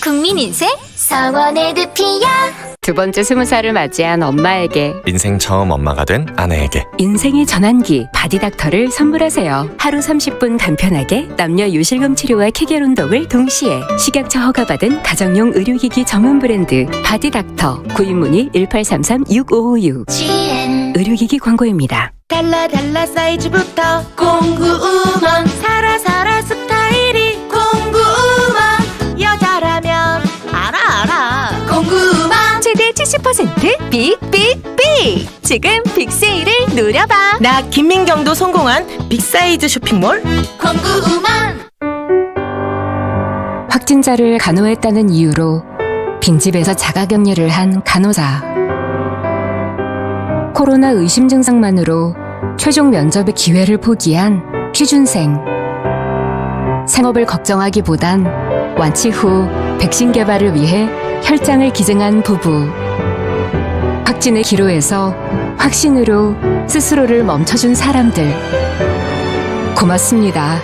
국민 인생 성원의 늪이야. 두 번째 20살을 맞이한 엄마에게, 인생 처음 엄마가 된 아내에게 인생의 전환기 바디닥터를 선물하세요. 하루 30분 간편하게 남녀 요실금 치료와 케겔 운동을 동시에 식약처 허가받은 가정용 의료기기 전문 브랜드 바디닥터. 구입 문의 1833-6556. GN 의료기기 광고입니다. 달라 사이즈부터 공구우먼. 살아 스타일이 공구우먼. 여자라면 알아 공구우먼. 최대 70% 빅! 지금 빅세일을 노려봐. 나 김민경도 성공한 빅사이즈 쇼핑몰 공구우먼. 확진자를 간호했다는 이유로 빈집에서 자가격리를 한 간호사. 코로나 의심 증상만으로 최종 면접의 기회를 포기한 취준생. 생업을 걱정하기보단 완치 후 백신 개발을 위해 혈장을 기증한 부부. 확진의 기로에서 확신으로 스스로를 멈춰준 사람들. 고맙습니다.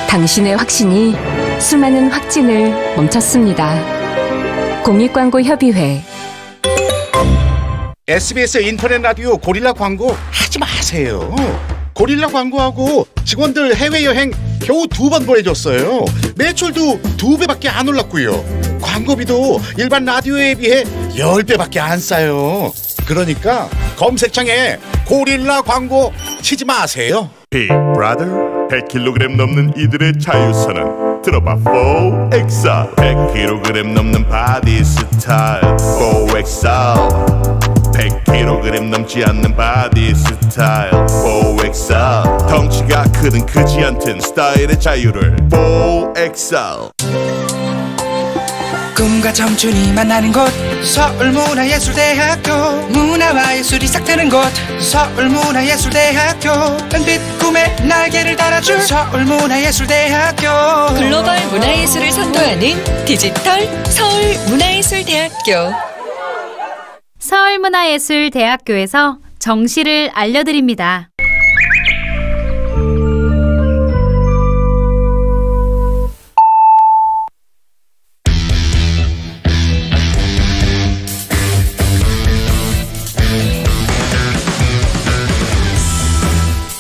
당신의 확신이 수많은 확진을 멈췄습니다. 공익광고협의회. SBS 인터넷 라디오 고릴라 광고 하지 마세요. 고릴라 광고하고 직원들 해외여행 겨우 2번 보내줬어요. 매출도 2배밖에 안 올랐고요. 광고비도 일반 라디오에 비해 10배밖에 안 싸요. 그러니까 검색창에 고릴라 광고 치지 마세요. Big Brother 100kg 넘는 이들의 자유선언 들어봐 4XL 100kg 넘는 바디 스타일 4XL 100kg 넘지 않는 바디 스타일 4XL 덩치가 크든 크지 않든 스타일의 자유를 4XL. 꿈과 청춘이 만나는 곳 서울문화예술대학교. 문화와 예술이 싹트는 곳 서울문화예술대학교. 은빛 꿈의 날개를 달아줄 서울문화예술대학교. 글로벌 문화예술을 선도하는 디지털 서울문화예술대학교. 서울문화예술대학교에서 정시를 알려드립니다.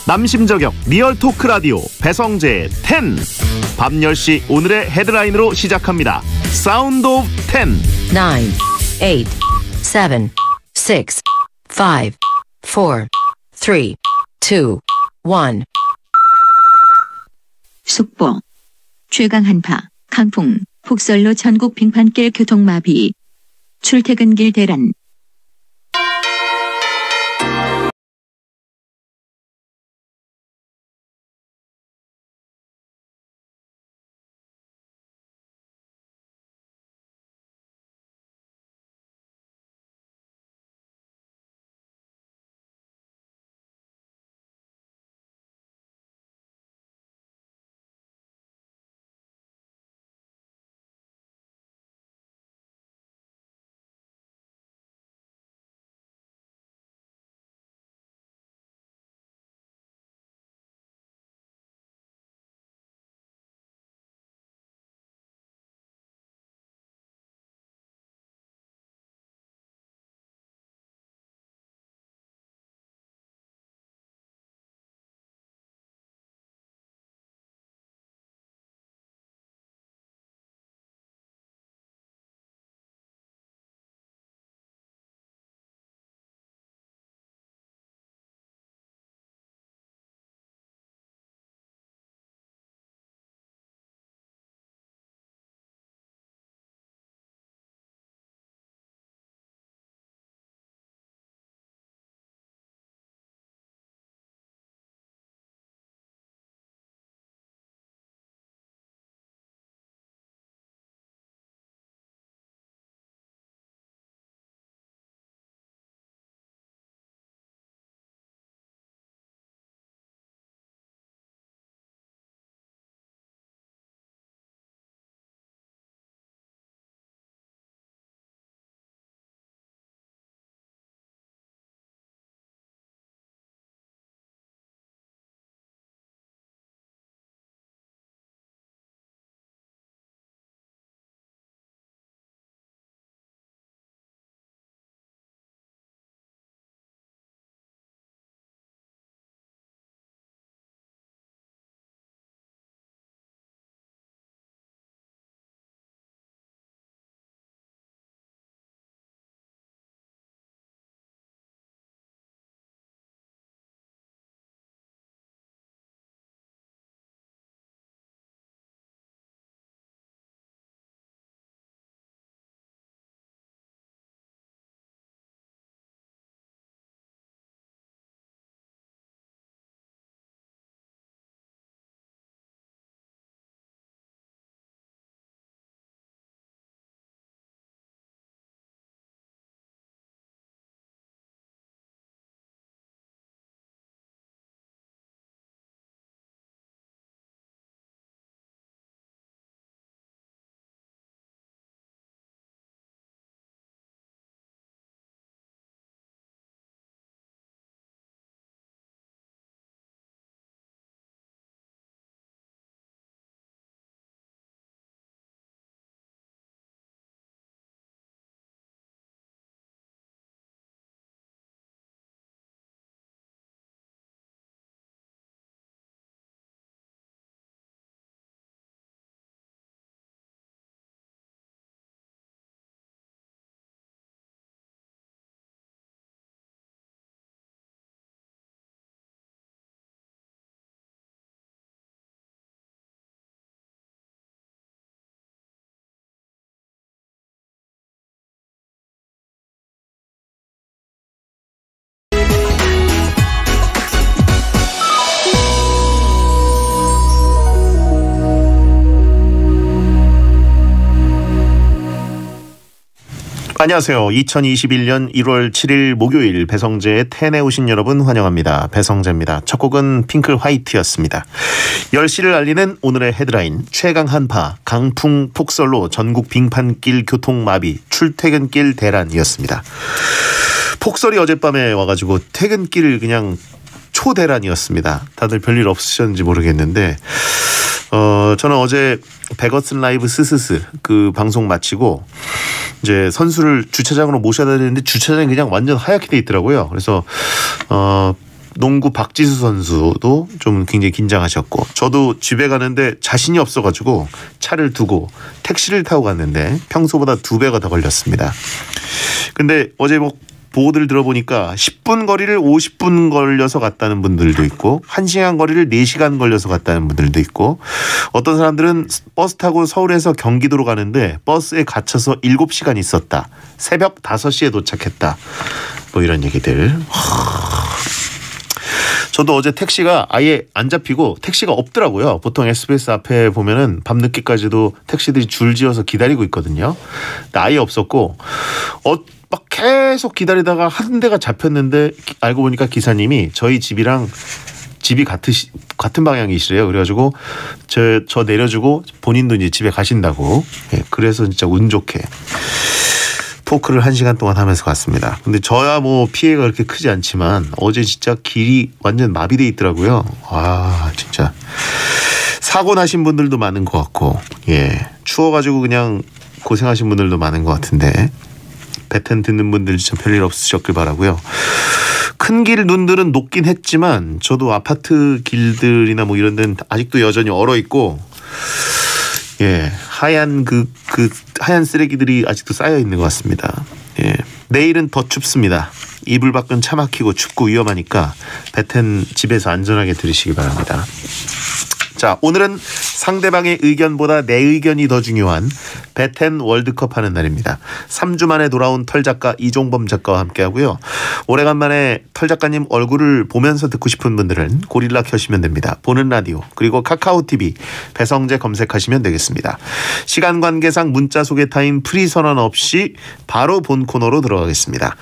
남심저격 리얼 토크 라디오 배성재의 10. 밤 10시 오늘의 헤드라인으로 시작합니다. 사운드 오브 10. 9, 8, 7, 6, 5, 4, 3, 2, 1. 속보. 최강 한파, 강풍, 폭설로 전국 빙판길 교통마비. 출퇴근길 대란. 안녕하세요. 2021년 1월 7일 목요일 배성재의 텐에 오신 여러분 환영합니다. 배성재입니다. 첫 곡은 핑클 화이트였습니다. 10시를 알리는 오늘의 헤드라인, 최강 한파, 강풍 폭설로 전국 빙판길 교통마비, 출퇴근길 대란이었습니다. 폭설이 어젯밤에 와가지고 퇴근길 그냥 초대란이었습니다. 다들 별일 없으셨는지 모르겠는데 저는 어제 베거슨 라이브 스스스 그 방송 마치고 이제 선수를 주차장으로 모셔야 되는데 주차장이 그냥 완전 하얗게 돼 있더라고요. 그래서 농구 박지수 선수도 좀 굉장히 긴장하셨고, 저도 집에 가는데 자신이 없어가지고 차를 두고 택시를 타고 갔는데 평소보다 2배가 더 걸렸습니다. 근데 어제 뭐 보도를 들어보니까 10분 거리를 50분 걸려서 갔다는 분들도 있고 1시간 거리를 4시간 걸려서 갔다는 분들도 있고, 어떤 사람들은 버스 타고 서울에서 경기도로 가는데 버스에 갇혀서 7시간 있었다. 새벽 5시에 도착했다. 뭐 이런 얘기들. 저도 어제 택시가 아예 안 잡히고 택시가 없더라고요. 보통 SBS 앞에 보면은 밤늦게까지도 택시들이 줄지어서 기다리고 있거든요. 근데 아예 없었고 막 계속 기다리다가 한 대가 잡혔는데 알고 보니까 기사님이 저희 집이랑 집이 같은 방향이시래요. 그래가지고 저 내려주고 본인도 이제 집에 가신다고. 예, 그래서 진짜 운 좋게 토크를 1시간 동안 하면서 갔습니다. 근데 저야 뭐 피해가 그렇게 크지 않지만 어제 진짜 길이 완전 마비돼 있더라고요. 와, 진짜 사고 나신 분들도 많은 것 같고, 예, 추워가지고 그냥 고생하신 분들도 많은 것 같은데 배텐 듣는 분들 진짜 별일 없으셨길 바라고요. 큰 길 눈들은 녹긴 했지만 저도 아파트 길들이나 뭐 이런 데는 아직도 여전히 얼어 있고, 예, 하얀 하얀 쓰레기들이 아직도 쌓여 있는 것 같습니다. 예, 내일은 더 춥습니다. 이불 밖은 차 막히고 춥고 위험하니까 배텐 집에서 안전하게 들으시기 바랍니다. 자, 오늘은 상대방의 의견보다 내 의견이 더 중요한 배텐 월드컵 하는 날입니다. 3주 만에 돌아온 털작가 이종범 작가와 함께하고요. 오래간만에 털작가님 얼굴을 보면서 듣고 싶은 분들은 고릴라 켜시면 됩니다. 보는 라디오 그리고 카카오TV 배성재 검색하시면 되겠습니다. 시간 관계상 문자 소개 타임 프리 선언 없이 바로 본 코너로 들어가겠습니다.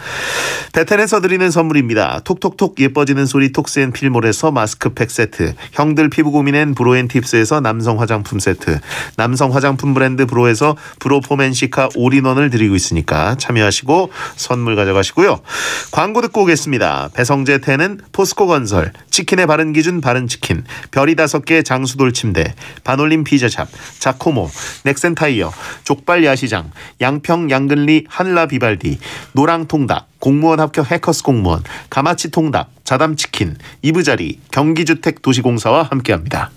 배텐에서 드리는 선물입니다. 톡톡톡 예뻐지는 소리 톡스앤필몰에서 마스크팩 세트, 형들 피부 고민엔 브로앤팁스에서 남성 화장품 세트, 남성 화장품 브랜드 브로에서 브로포맨시카 올인원을 드리고 있으니까 참여하시고 선물 가져가시고요. 광고 듣고 오겠습니다. 배성재 텐은 포스코건설, 치킨의 바른 기준 바른치킨, 별이 5개 장수돌 침대, 반올림 피자샵, 자코모, 넥센타이어, 족발 야시장, 양평 양근리 한라 비발디, 노랑통닭, 공무원 합격 해커스 공무원, 가마치 통닭, 자담치킨, 이브자리, 경기주택 도시공사와 함께합니다.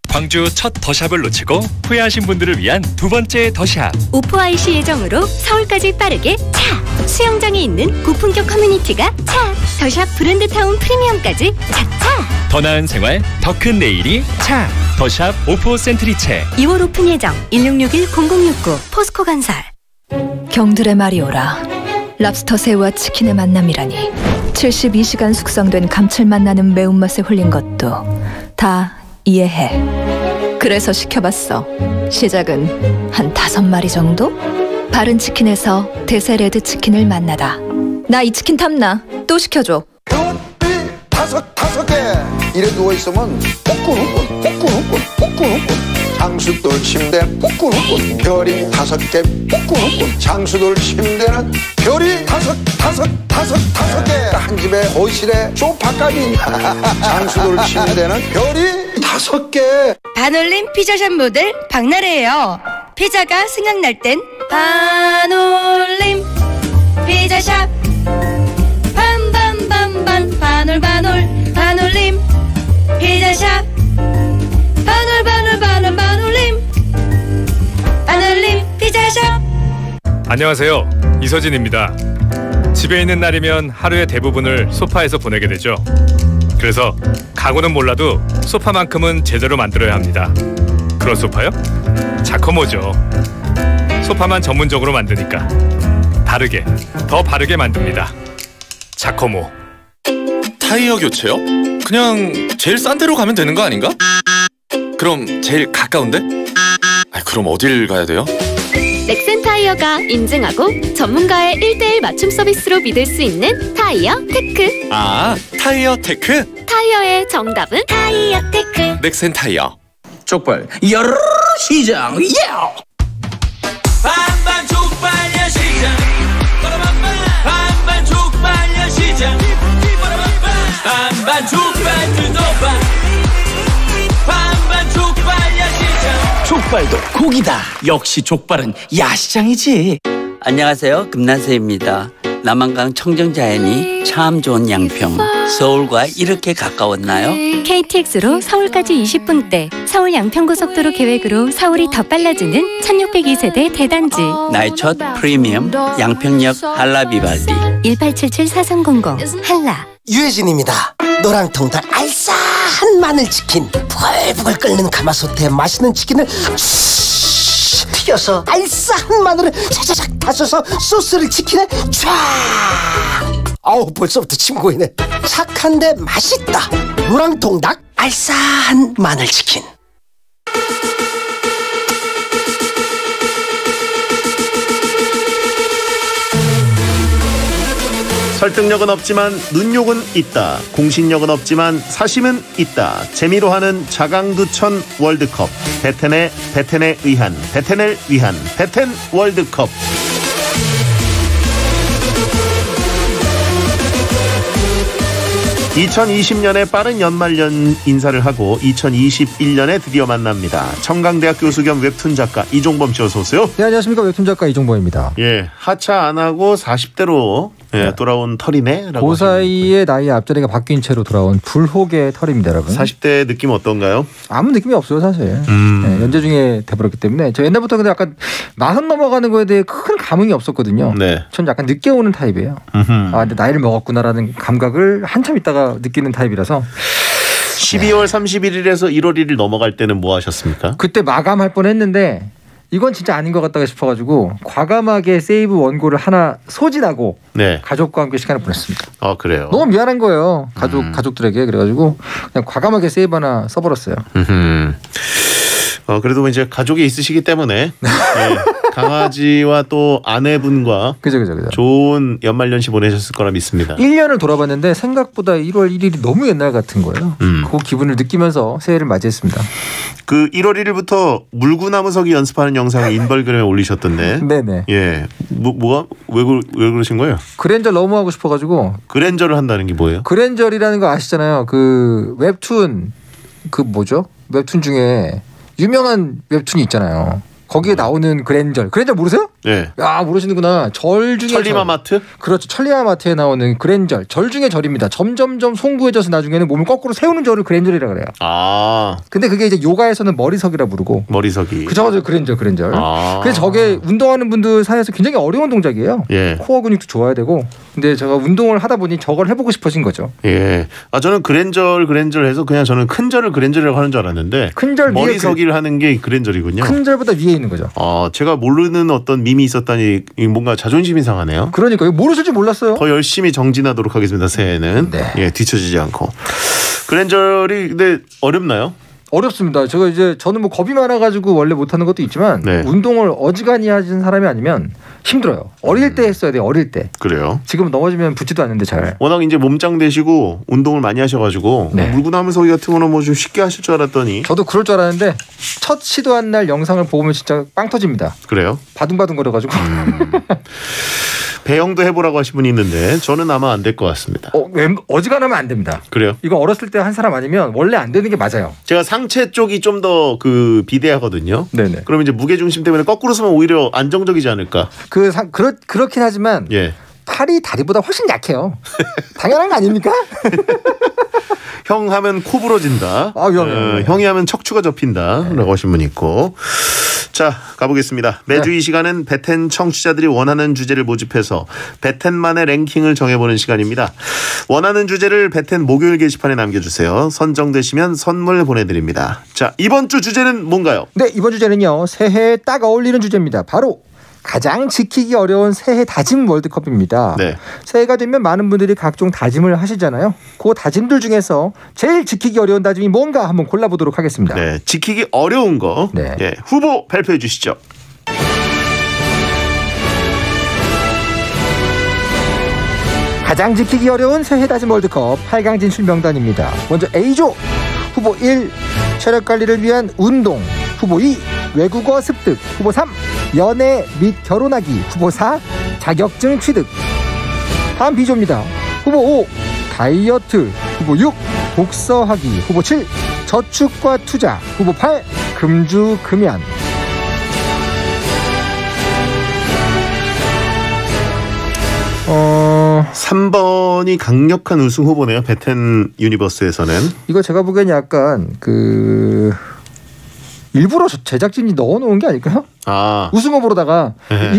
광주 첫 더샵을 놓치고 후회하신 분들을 위한 두 번째 더샵. 오프아이시 예정으로 서울까지 빠르게 차! 수영장이 있는 고품격 커뮤니티가 차! 더샵 브랜드타운 프리미엄까지 차차! 더 나은 생활, 더 큰 내일이 차! 더샵 오프 센트리체. 2월 오픈 예정 1661-0069 포스코건설. 경들의 말이오라. 랍스터 새우와 치킨의 만남이라니. 72시간 숙성된 감칠맛 나는 매운맛에 홀린 것도 다 이해해. 그래서 시켜봤어. 시작은 한 5마리 정도? 바른치킨에서 대세 레드치킨을 만나다. 나 이 치킨 탐나. 또 시켜줘. 다섯 개. 이래 누워있으면 후끈후끈 장수돌 침대 후끈후끈 별이 5개 후끈후끈 장수돌 침대는 별이 다섯 개. 한 집에 거실에 소파까지 장수돌 침대는 별이 5개. 반올림 피자샵 모델 박나래예요. 피자가 생각날 땐 반올림 피자샵. 반반반반 반올림 피자샵. 반올림 피자샵. 안녕하세요, 이서진입니다. 집에 있는 날이면 하루의 대부분을 소파에서 보내게 되죠. 그래서 가구는 몰라도 소파만큼은 제대로 만들어야 합니다. 그런 소파요? 자코모죠. 소파만 전문적으로 만드니까 다르게, 더 바르게 만듭니다. 자코모. 타이어 교체요? 그냥 제일 싼 데로 가면 되는 거 아닌가? 그럼 제일 가까운데? 그럼 어딜 가야 돼요? 넥센타이어 타이어가 인증하고 전문가의 1:1 맞춤 서비스로 믿을 수 있는 타이어 테크. 아, 타이어 테크? 타이어의 정답은 타이어 테크. 넥센 타이어. 족발 여러 시장 반반 족발야 시장 반반 족발야 시장 반반 족발 뜯어봐 반반 족발야 시장 족발도 고기다. 역시 족발은 야시장이지. 안녕하세요. 금난세입니다. 남한강 청정자연이 참 좋은 양평. 서울과 이렇게 가까웠나요? KTX로 서울까지 20분대. 서울 양평고속도로 계획으로 서울이 더 빨라지는 1602세대 대단지. 나의 첫 프리미엄 양평역 한라비발디. 1877-4300 한라. 유해진입니다. 노랑통닭 알싸한 마늘치킨, 부글부글 끓는 가마솥에 맛있는 치킨을 튀겨서 알싸한 마늘을 차차작 다져서 소스를 치킨에 쫙. 아우 벌써부터 침 고이네. 착한데 맛있다. 노랑통닭 알싸한 마늘치킨. 설득력은 없지만 눈욕은 있다. 공신력은 없지만 사심은 있다. 재미로 하는 자강두천 월드컵. 베텐에 의한, 베텐을 위한 베텐 월드컵. (2020년에) 빠른 연말연 인사를 하고 2021년에 드디어 만납니다. 청강대학 교수 겸 웹툰 작가 이종범 씨 어서 오세요. 네, 안녕하십니까. 웹툰 작가 이종범입니다. 예, 하차 안 하고 40대로 돌아온 털이네라고. 그 사이에 나이 앞자리가 바뀐 채로 돌아온 불혹의 털입니다, 여러분. 40대 느낌 어떤가요? 아무 느낌이 없어요, 사실. 네, 연재 중에 돼버렸기 때문에 저 옛날부터 근데 약간 40 넘어가는 거에 대해 큰 감흥이 없었거든요. 네. 전 약간 늦게 오는 타입이에요. 아, 근데 나이를 먹었구나라는 감각을 한참 있다가 느끼는 타입이라서. 12월 31일에서 1월 1일 넘어갈 때는 뭐 하셨습니까? 그때 마감할 뻔했는데 이건 진짜 아닌 것 같다가 싶어가지고 과감하게 세이브 원고를 하나 소진하고 네. 가족과 함께 시간을 보냈습니다. 아, 그래요? 너무 미안한 거예요. 가족들에게. 그래가지고 그냥 과감하게 세이브 하나 써버렸어요. 그래도 이제 가족이 있으시기 때문에 네, 강아지와 또 아내분과 그죠. 좋은 연말연시 보내셨을 거라 믿습니다. 1년을 돌아봤는데 생각보다 1월 1일이 너무 옛날 같은 거예요. 그 기분을 느끼면서 새해를 맞이했습니다. 그 1월 1일부터 물구나무 서기 연습하는 영상을 인벌그램에 올리셨던데. 네네. 예, 왜 그러신 거예요? 그랜저 너무 하고 싶어가지고. 그랜저를 한다는 게 뭐예요? 그랜저이라는 거 아시잖아요. 그 웹툰 그 뭐죠? 웹툰 중에 유명한 웹툰이 있잖아요. 거기에 나오는 그랜저 모르세요? 네. 야, 모르시는구나. 절 중에 천리마마트? 그렇죠. 천리마마트에 나오는 그랜저. 절 중에 절입니다. 점점점 송구해져서 나중에는 몸을 거꾸로 세우는 절을 그랜저이라고 그래요. 아. 근데 그게 이제 요가에서는 머리석이라 부르고. 머리석이. 그죠. 그랜저. 아. 그래서 저게 운동하는 분들 사이에서 굉장히 어려운 동작이에요. 예. 코어 근육도 좋아야 되고. 근데 제가 운동을 하다 보니 저걸 해보고 싶어진 거죠. 예. 아, 저는 그랜저를 해서 그냥 저는 큰 절을 그랜저라고 하는 줄 알았는데. 큰 절 머리석이를 하는 게 그랜저이군요. 큰 절보다 위에 있는 거죠. 제가 모르는 어떤 밈이 있었다니 뭔가 자존심이 상하네요. 그러니까요. 모르실 줄 몰랐어요. 더 열심히 정진하도록 하겠습니다. 새해에는. 네. 예, 뒤처지지 않고. 그랜저리 근데 어렵나요? 어렵습니다. 저는 뭐 겁이 많아가지고 원래 못하는 것도 있지만 네. 운동을 어지간히 하신 사람이 아니면 힘들어요. 어릴 때 했어야 돼요. 어릴 때. 그래요? 지금 넘어지면 붙지도 않는데 잘. 워낙 이제 몸짱 되시고 운동을 많이 하셔가지고 네. 물구나무 서기 같은 거는 뭐 좀 쉽게 하실 줄 알았더니. 저도 그럴 줄 알았는데 첫 시도한 날 영상을 보면 진짜 빵 터집니다. 그래요? 바둥바둥 거려가지고. 배영도 해보라고 하신 분이 있는데 저는 아마 안 될 것 같습니다. 어지간하면 안 됩니다. 그래요? 이거 어렸을 때 한 사람 아니면 원래 안 되는 게 맞아요. 제가 상체 쪽이 좀 더 그 비대하거든요. 네네. 그럼 이제 무게 중심 때문에 거꾸로 서면 오히려 안정적이지 않을까? 그렇긴 하지만 예. 팔이 다리보다 훨씬 약해요. 당연한 거 아닙니까? 형 하면 코 부러진다. 형이 하면 척추가 접힌다라고 하신 분 있고. 자, 가보겠습니다. 매주 이 시간은 베텐 청취자들이 원하는 주제를 모집해서 베텐만의 랭킹을 정해보는 시간입니다. 원하는 주제를 베텐 목요일 게시판에 남겨주세요. 선정되시면 선물 보내드립니다. 자, 이번 주 주제는 뭔가요? 네, 이번 주제는요. 새해에 딱 어울리는 주제입니다. 바로 가장 지키기 어려운 새해 다짐 월드컵입니다. 네. 새해가 되면 많은 분들이 각종 다짐을 하시잖아요. 그 다짐들 중에서 제일 지키기 어려운 다짐이 뭔가 한번 골라보도록 하겠습니다. 네, 지키기 어려운 거. 네. 예, 후보 발표해 주시죠. 가장 지키기 어려운 새해 다짐 월드컵 8강 진출 명단입니다. 먼저 A조 후보 1 체력 관리를 위한 운동, 후보 2 외국어 습득, 후보 3 연애 및 결혼하기, 후보 4 자격증 취득. 다음 B조입니다. 후보 5 다이어트, 후보 6 독서하기, 후보 7 저축과 투자, 후보 8 금주 금연. 어... 3번이 강력한 우승 후보네요. 배텐 유니버스에서는. 이거 제가 보기엔 약간 일부러 제작진이 넣어놓은 게 아닐까요? 아. 우승 후보로다가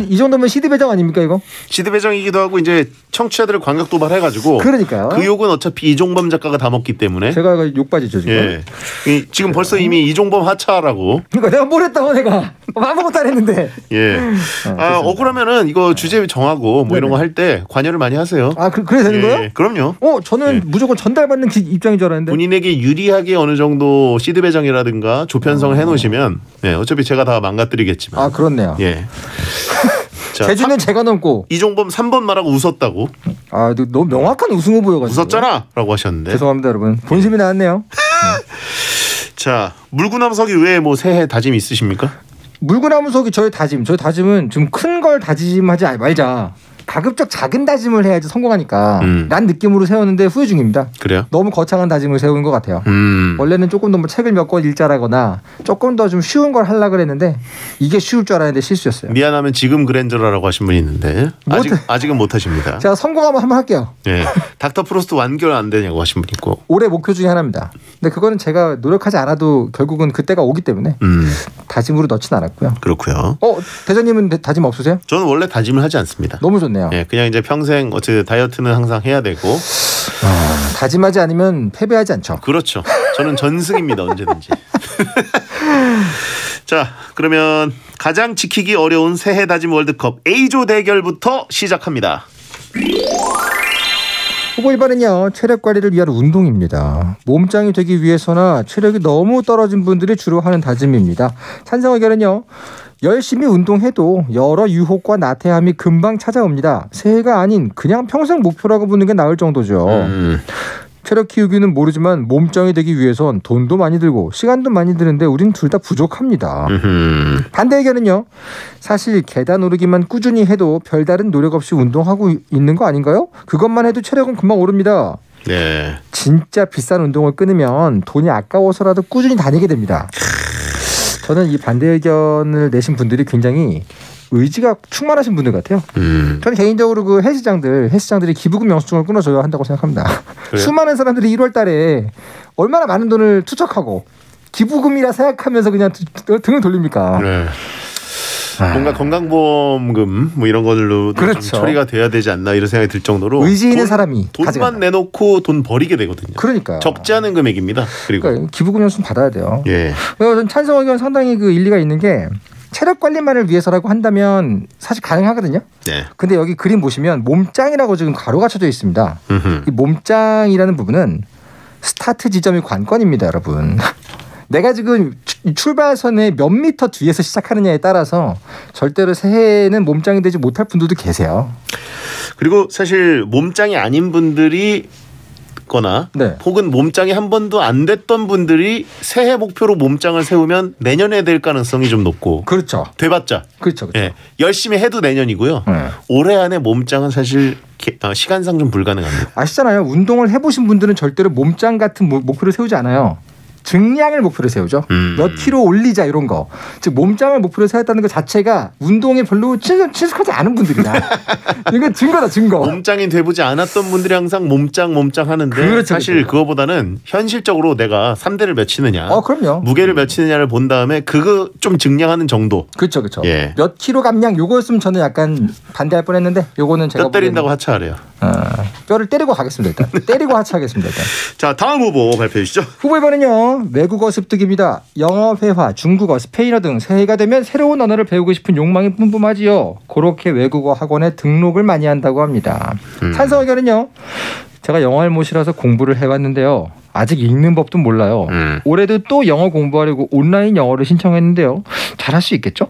이 정도면 CD 배정 아닙니까 이거? CD 배정이기도 하고 이제 청취자들을 광역 도발해가지고. 그러니까요. 그 욕은 어차피 이종범 작가가 다 먹기 때문에. 제가 욕받이죠 지금. 예. 지금 벌써 이미 이종범 하차라고. 그러니까 내가 뭘 했다고 내가 아무것도 안 했는데. 예. 억울하면은 이거 주제 정하고 뭐 이런 거 할 때 관여를 많이 하세요. 아 그래 되는 거예요? 그럼요. 저는 무조건 전달받는 입장인 줄 알았는데. 본인에게 유리하게 어느 정도 CD 배정이라든가 조편성을 해놓으시면 어차피 제가 다 망가뜨리겠지만. 아 그렇네요. 예. 제주는 제가 넘고 이종범 3번 말하고 웃었다고. 아 너무 명확한 우승 후보여가지고. 웃었잖아라고 하셨는데. 죄송합니다 여러분. 본심이 나왔네요. 자 물구나무서기 외에 뭐 새해 다짐 있으십니까? 물구나무서기 저희 다짐은 좀 큰 걸 다짐하지 말자. 가급적 작은 다짐을 해야지 성공하니까 란 느낌으로 세웠는데 후회 중입니다. 그래요? 너무 거창한 다짐을 세운 것 같아요. 원래는 조금 더 뭐 책을 몇 권 읽자라거나 조금 더 좀 쉬운 걸 하려고 그랬는데 이게 쉬울 줄 알았는데 실수였어요. 미안하면 지금 그랜저라고 하신 분이 있는데 아직은 못하십니다. 제가 성공하면 한번 할게요. 네. 닥터 프로스트 완결 안 되냐고 하신 분 있고. 올해 목표 중에 하나입니다. 근데 그거는 제가 노력하지 않아도 결국은 그때가 오기 때문에 다짐으로 넣진 않았고요. 그렇고요. 대장님은 다짐 없으세요? 저는 원래 다짐을 하지 않습니다. 너무 좋네요. 예, 그냥 이제 평생 어쨌든 다이어트는 항상 해야 되고 다짐하지 않으면 패배하지 않죠. 그렇죠. 저는 전승입니다. 언제든지. 자, 그러면 가장 지키기 어려운 새해 다짐 월드컵 A조 대결부터 시작합니다. 후보 1번은요. 체력 관리를 위한 운동입니다. 몸짱이 되기 위해서나 체력이 너무 떨어진 분들이 주로 하는 다짐입니다. 찬성 의견은요. 열심히 운동해도 여러 유혹과 나태함이 금방 찾아옵니다. 새해가 아닌 그냥 평생 목표라고 보는 게 나을 정도죠. 체력 키우기는 모르지만 몸짱이 되기 위해선 돈도 많이 들고 시간도 많이 드는데 우린 둘 다 부족합니다. 반대 의견은요. 사실 계단 오르기만 꾸준히 해도 별다른 노력 없이 운동하고 있는 거 아닌가요? 그것만 해도 체력은 금방 오릅니다. 네. 진짜 비싼 운동을 끊으면 돈이 아까워서라도 꾸준히 다니게 됩니다. 저는 이 반대 의견을 내신 분들이 굉장히 의지가 충만하신 분들 같아요. 저는 개인적으로 그 헬스장들이 기부금 영수증을 끊어줘야 한다고 생각합니다. 그래요? 수많은 사람들이 1월 달에 얼마나 많은 돈을 투척하고 기부금이라 생각하면서 그냥 등을 돌립니까? 네. 뭔가 건강보험금 뭐 이런 걸로 그렇죠. 좀 처리가 돼야 되지 않나 이런 생각이 들 정도로 의지 있는 사람이 돈만 가져간다. 내놓고 돈 버리게 되거든요. 그러니까요. 적지 않은 금액입니다. 그리고 그러니까 기부금 영수증 받아야 돼요. 예. 그래서 저는 찬성 의견 상당히 그 일리가 있는 게 체력 관리만을 위해서라고 한다면 사실 가능하거든요. 네. 근데 여기 그림 보시면 몸짱이라고 지금 가로가 쳐져 있습니다. 이 몸짱이라는 부분은 스타트 지점이 관건입니다, 여러분. 내가 지금 출발선에 몇 미터 뒤에서 시작하느냐에 따라서 절대로 새해에는 몸짱이 되지 못할 분들도 계세요. 그리고 사실 몸짱이 아닌 분들이 거나 혹은 몸짱이 한 번도 안 됐던 분들이 새해 목표로 몸짱을 세우면 내년에 될 가능성이 좀 높고 그렇죠. 돼봤자 그렇죠. 예, 열심히 해도 내년이고요. 올해 안에 몸짱은 사실 시간상 좀 불가능합니다. 아시잖아요. 운동을 해보신 분들은 절대로 몸짱 같은 목표를 세우지 않아요. 증량을 목표로 세우죠. 몇 킬로 올리자 이런 거. 즉 몸짱을 목표로 세웠다는 것 자체가 운동에 별로 친숙하지 않은 분들이다. 이거 증거다 증거. 몸짱이 돼보지 않았던 분들이 항상 몸짱 하는데 그렇죠, 사실 그렇죠. 그거보다는 현실적으로 내가 3대를 몇 치느냐 그럼요. 무게를 몇 치느냐를 본 다음에 그거 좀 증량하는 정도. 그렇죠. 그렇죠. 예. 몇 킬로 감량 요거였으면 저는 약간 반대할 뻔했는데 요거는 제가 뼈 때린다고 하차하래요. 뼈를 때리고 가겠습니다. 일단. 때리고 하차하겠습니다. 일단. 자 다음 후보 발표해 주시죠. 후보 1번은요. 외국어 습득입니다. 영어, 회화, 중국어, 스페인어 등 새해가 되면 새로운 언어를 배우고 싶은 욕망이 뿜뿜하지요. 그렇게 외국어 학원에 등록을 많이 한다고 합니다. 찬성 의견은요. 제가 영어 할못이라서 공부를 해왔는데요. 아직 읽는 법도 몰라요. 올해도 또 영어 공부하려고 온라인 영어를 신청했는데요. 잘할 수 있겠죠?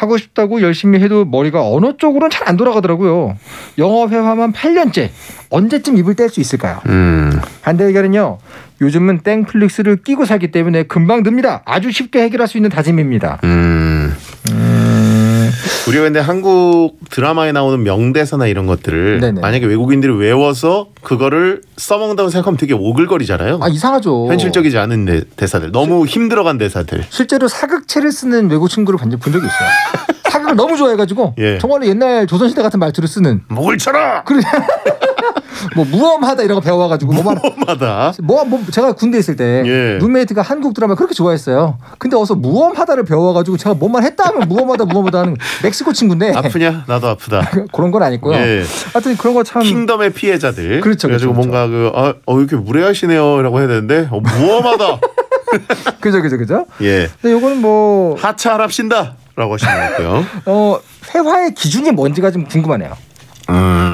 하고 싶다고 열심히 해도 머리가 어느 쪽으로는 잘 안 돌아가더라고요. 영어 회화만 8년째. 언제쯤 입을 뗄 수 있을까요? 반대 의견은요. 요즘은 땡플릭스를 끼고 살기 때문에 금방 듭니다. 아주 쉽게 해결할 수 있는 다짐입니다. 우리가 근데 한국 드라마에 나오는 명대사나 이런 것들을 네네. 만약에 외국인들이 외워서 그거를 써먹는다고 생각하면 되게 오글거리잖아요. 아, 이상하죠. 현실적이지 않은 대사들. 너무 힘들어간 대사들. 실제로 사극체를 쓰는 외국 친구를 본 적이 있어요. 사극을 너무 좋아해가지고 예. 정말로 옛날 조선시대 같은 말투를 쓰는. 목을 쳐라! 그래. 뭐 무엄하다 이런 거 배워가지고 무엄하다. 뭐 제가 군대 있을 때 예. 룸메이트가 한국 드라마 그렇게 좋아했어요. 근데 어서 무엄하다를 배워가지고 제가 뭔말 했다 하면 무엄하다 하는 멕시코 친구인데 아프냐? 나도 아프다. 그런 건 아니고요. 예. 하여튼 그런 거 참 킹덤의 피해자들. 그렇죠. 그래가지고 그렇죠. 뭔가 이렇게 무례하시네요라고 해야 되는데 무엄하다. 그죠. 예. 근데 요거는 뭐 하차합신다라고 하시는 거고요. 회화의 기준이 뭔지가 좀 궁금하네요.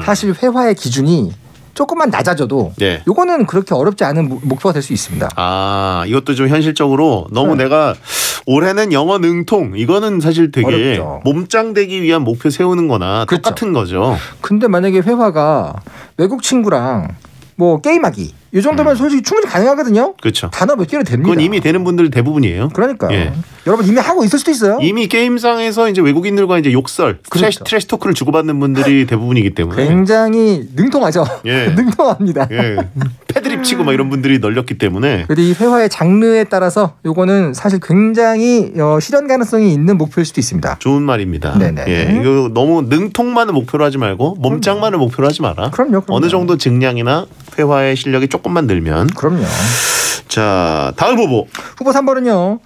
사실 회화의 기준이 조금만 낮아져도 예. 요거는 그렇게 어렵지 않은 목표가 될 수 있습니다. 아, 이것도 좀 현실적으로 너무 내가 올해는 영어 능통 이거는 사실 되게 어렵죠. 몸짱되기 위한 목표 세우는 거나 그렇죠. 똑같은 거죠. 근데 만약에 회화가 외국 친구랑 뭐 게임하기 이 정도면 솔직히 충분히 가능하거든요. 그렇죠. 단어 몇 개로 됩니다. 그건 이미 되는 분들 대부분이에요. 그러니까요. 예. 여러분 이미 하고 있을 수도 있어요. 이미 게임상에서 이제 외국인들과 이제 욕설, 그렇죠. 트래시 토크를 주고받는 분들이 대부분이기 때문에 굉장히 능통하죠. 예. 능통합니다. 예. 패드립 치고 막 이런 분들이 널렸기 때문에. 근데 이 회화의 장르에 따라서 요거는 사실 굉장히 실현 가능성이 있는 목표일 수도 있습니다. 좋은 말입니다. 네네. 예. 이거 너무 능통만을 목표로 하지 말고 몸짱만을 목표로 하지 마라. 그럼요. 어느 정도 증량이나 회화의 실력이 조금만 늘면. 그럼요. 자, 다음 후보. 후보 3번은요.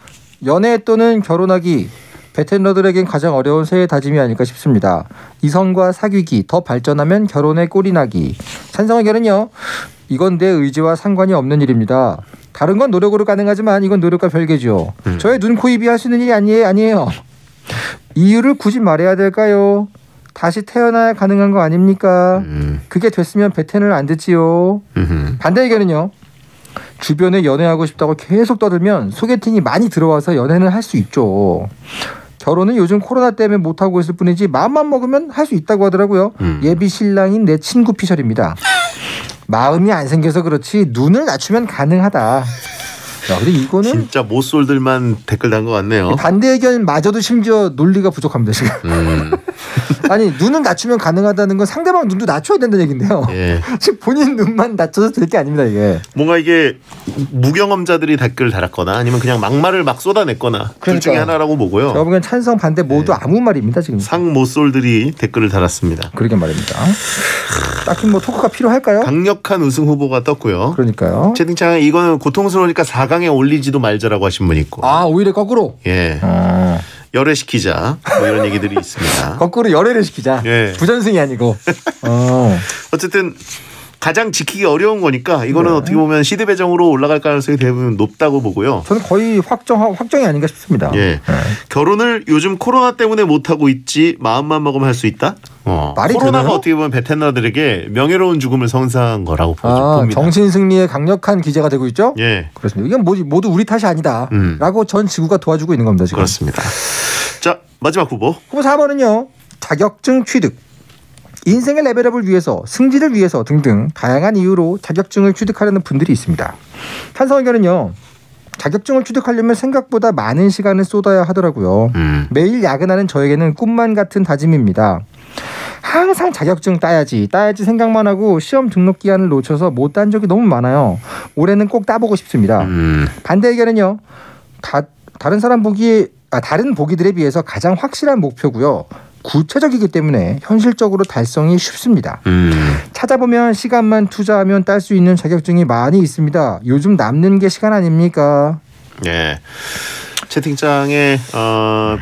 연애 또는 결혼하기. 베테너들에겐 가장 어려운 새해 다짐이 아닐까 싶습니다. 이성과 사귀기, 더 발전하면 결혼에 꼴이 나기. 찬성 의견은요. 이건 내 의지와 상관이 없는 일입니다. 다른 건 노력으로 가능하지만 이건 노력과 별개죠. 저의 눈, 코, 입이 할 수 있는 일이 아니에요. 이유를 굳이 말해야 될까요? 다시 태어나야 가능한 거 아닙니까? 그게 됐으면 베텐을 안 듣지요. 반대 의견은요. 주변에 연애하고 싶다고 계속 떠들면 소개팅이 많이 들어와서 연애는 할 수 있죠. 결혼은 요즘 코로나 때문에 못하고 있을 뿐이지 마음만 먹으면 할 수 있다고 하더라고요. 예비 신랑인 내 친구 피셜입니다. 마음이 안 생겨서 그렇지 눈을 낮추면 가능하다. 야, 근데 이거는 진짜 모쏠들만 댓글 단 것 같네요. 반대 의견마저도 심지어 논리가 부족합니다 지금. 아니 눈은 낮추면 가능하다는 건 상대방 눈도 낮춰야 된다는 얘긴데요. 예. 지금 본인 눈만 낮춰서 될 게 아닙니다 이게. 뭔가 이게 무경험자들이 댓글 달았거나 아니면 그냥 막말을 막 쏟아냈거나 둘 중에 하나라고 보고요. 제가 보기엔 찬성 반대 모두 아무 말입니다 지금. 상모쏠들이 댓글을 달았습니다. 그러게 말입니다. 딱히 뭐 토크가 필요할까요? 강력한 우승 후보가 떴고요. 그러니까요. 채팅창에 이거는 고통스러우니까 4강에 올리지도 말자라고 하신 분 있고. 아 오히려 거꾸로. 예. 열애시키자 뭐 이런 얘기들이 있습니다. 거꾸로 열애를 시키자. 예. 부전승이 아니고. 어쨌든 가장 지키기 어려운 거니까 이거는 어떻게 보면 시대 배정으로 올라갈 가능성이 대부분 높다고 보고요. 저는 거의 확정이 아닌가 싶습니다. 예. 결혼을 요즘 코로나 때문에 못 하고 있지 마음만 먹으면 할 수 있다. 말이 코로나가 되나요? 어떻게 보면 베테너들에게 명예로운 죽음을 선사한 거라고 봅니다. 정신 승리의 강력한 기제가 되고 있죠. 예. 그렇습니다. 이건 모두 우리 탓이 아니다라고 전 지구가 도와주고 있는 겁니다 지금. 그렇습니다. 자 마지막 후보. 후보 4번은요. 자격증 취득. 인생의 레벨업을 위해서, 승진을 위해서 등등 다양한 이유로 자격증을 취득하려는 분들이 있습니다. 찬성 의견은요. 자격증을 취득하려면 생각보다 많은 시간을 쏟아야 하더라고요. 매일 야근하는 저에게는 꿈만 같은 다짐입니다. 항상 자격증 따야지 생각만 하고 시험 등록 기한을 놓쳐서 못 딴 적이 너무 많아요. 올해는 꼭 따보고 싶습니다. 반대 의견은요. 다른 보기들에 비해서 가장 확실한 목표고요. 구체적이기 때문에 현실적으로 달성이 쉽습니다. 찾아보면 시간만 투자하면 딸 수 있는 자격증이 많이 있습니다. 요즘 남는 게 시간 아닙니까? 예. 채팅창에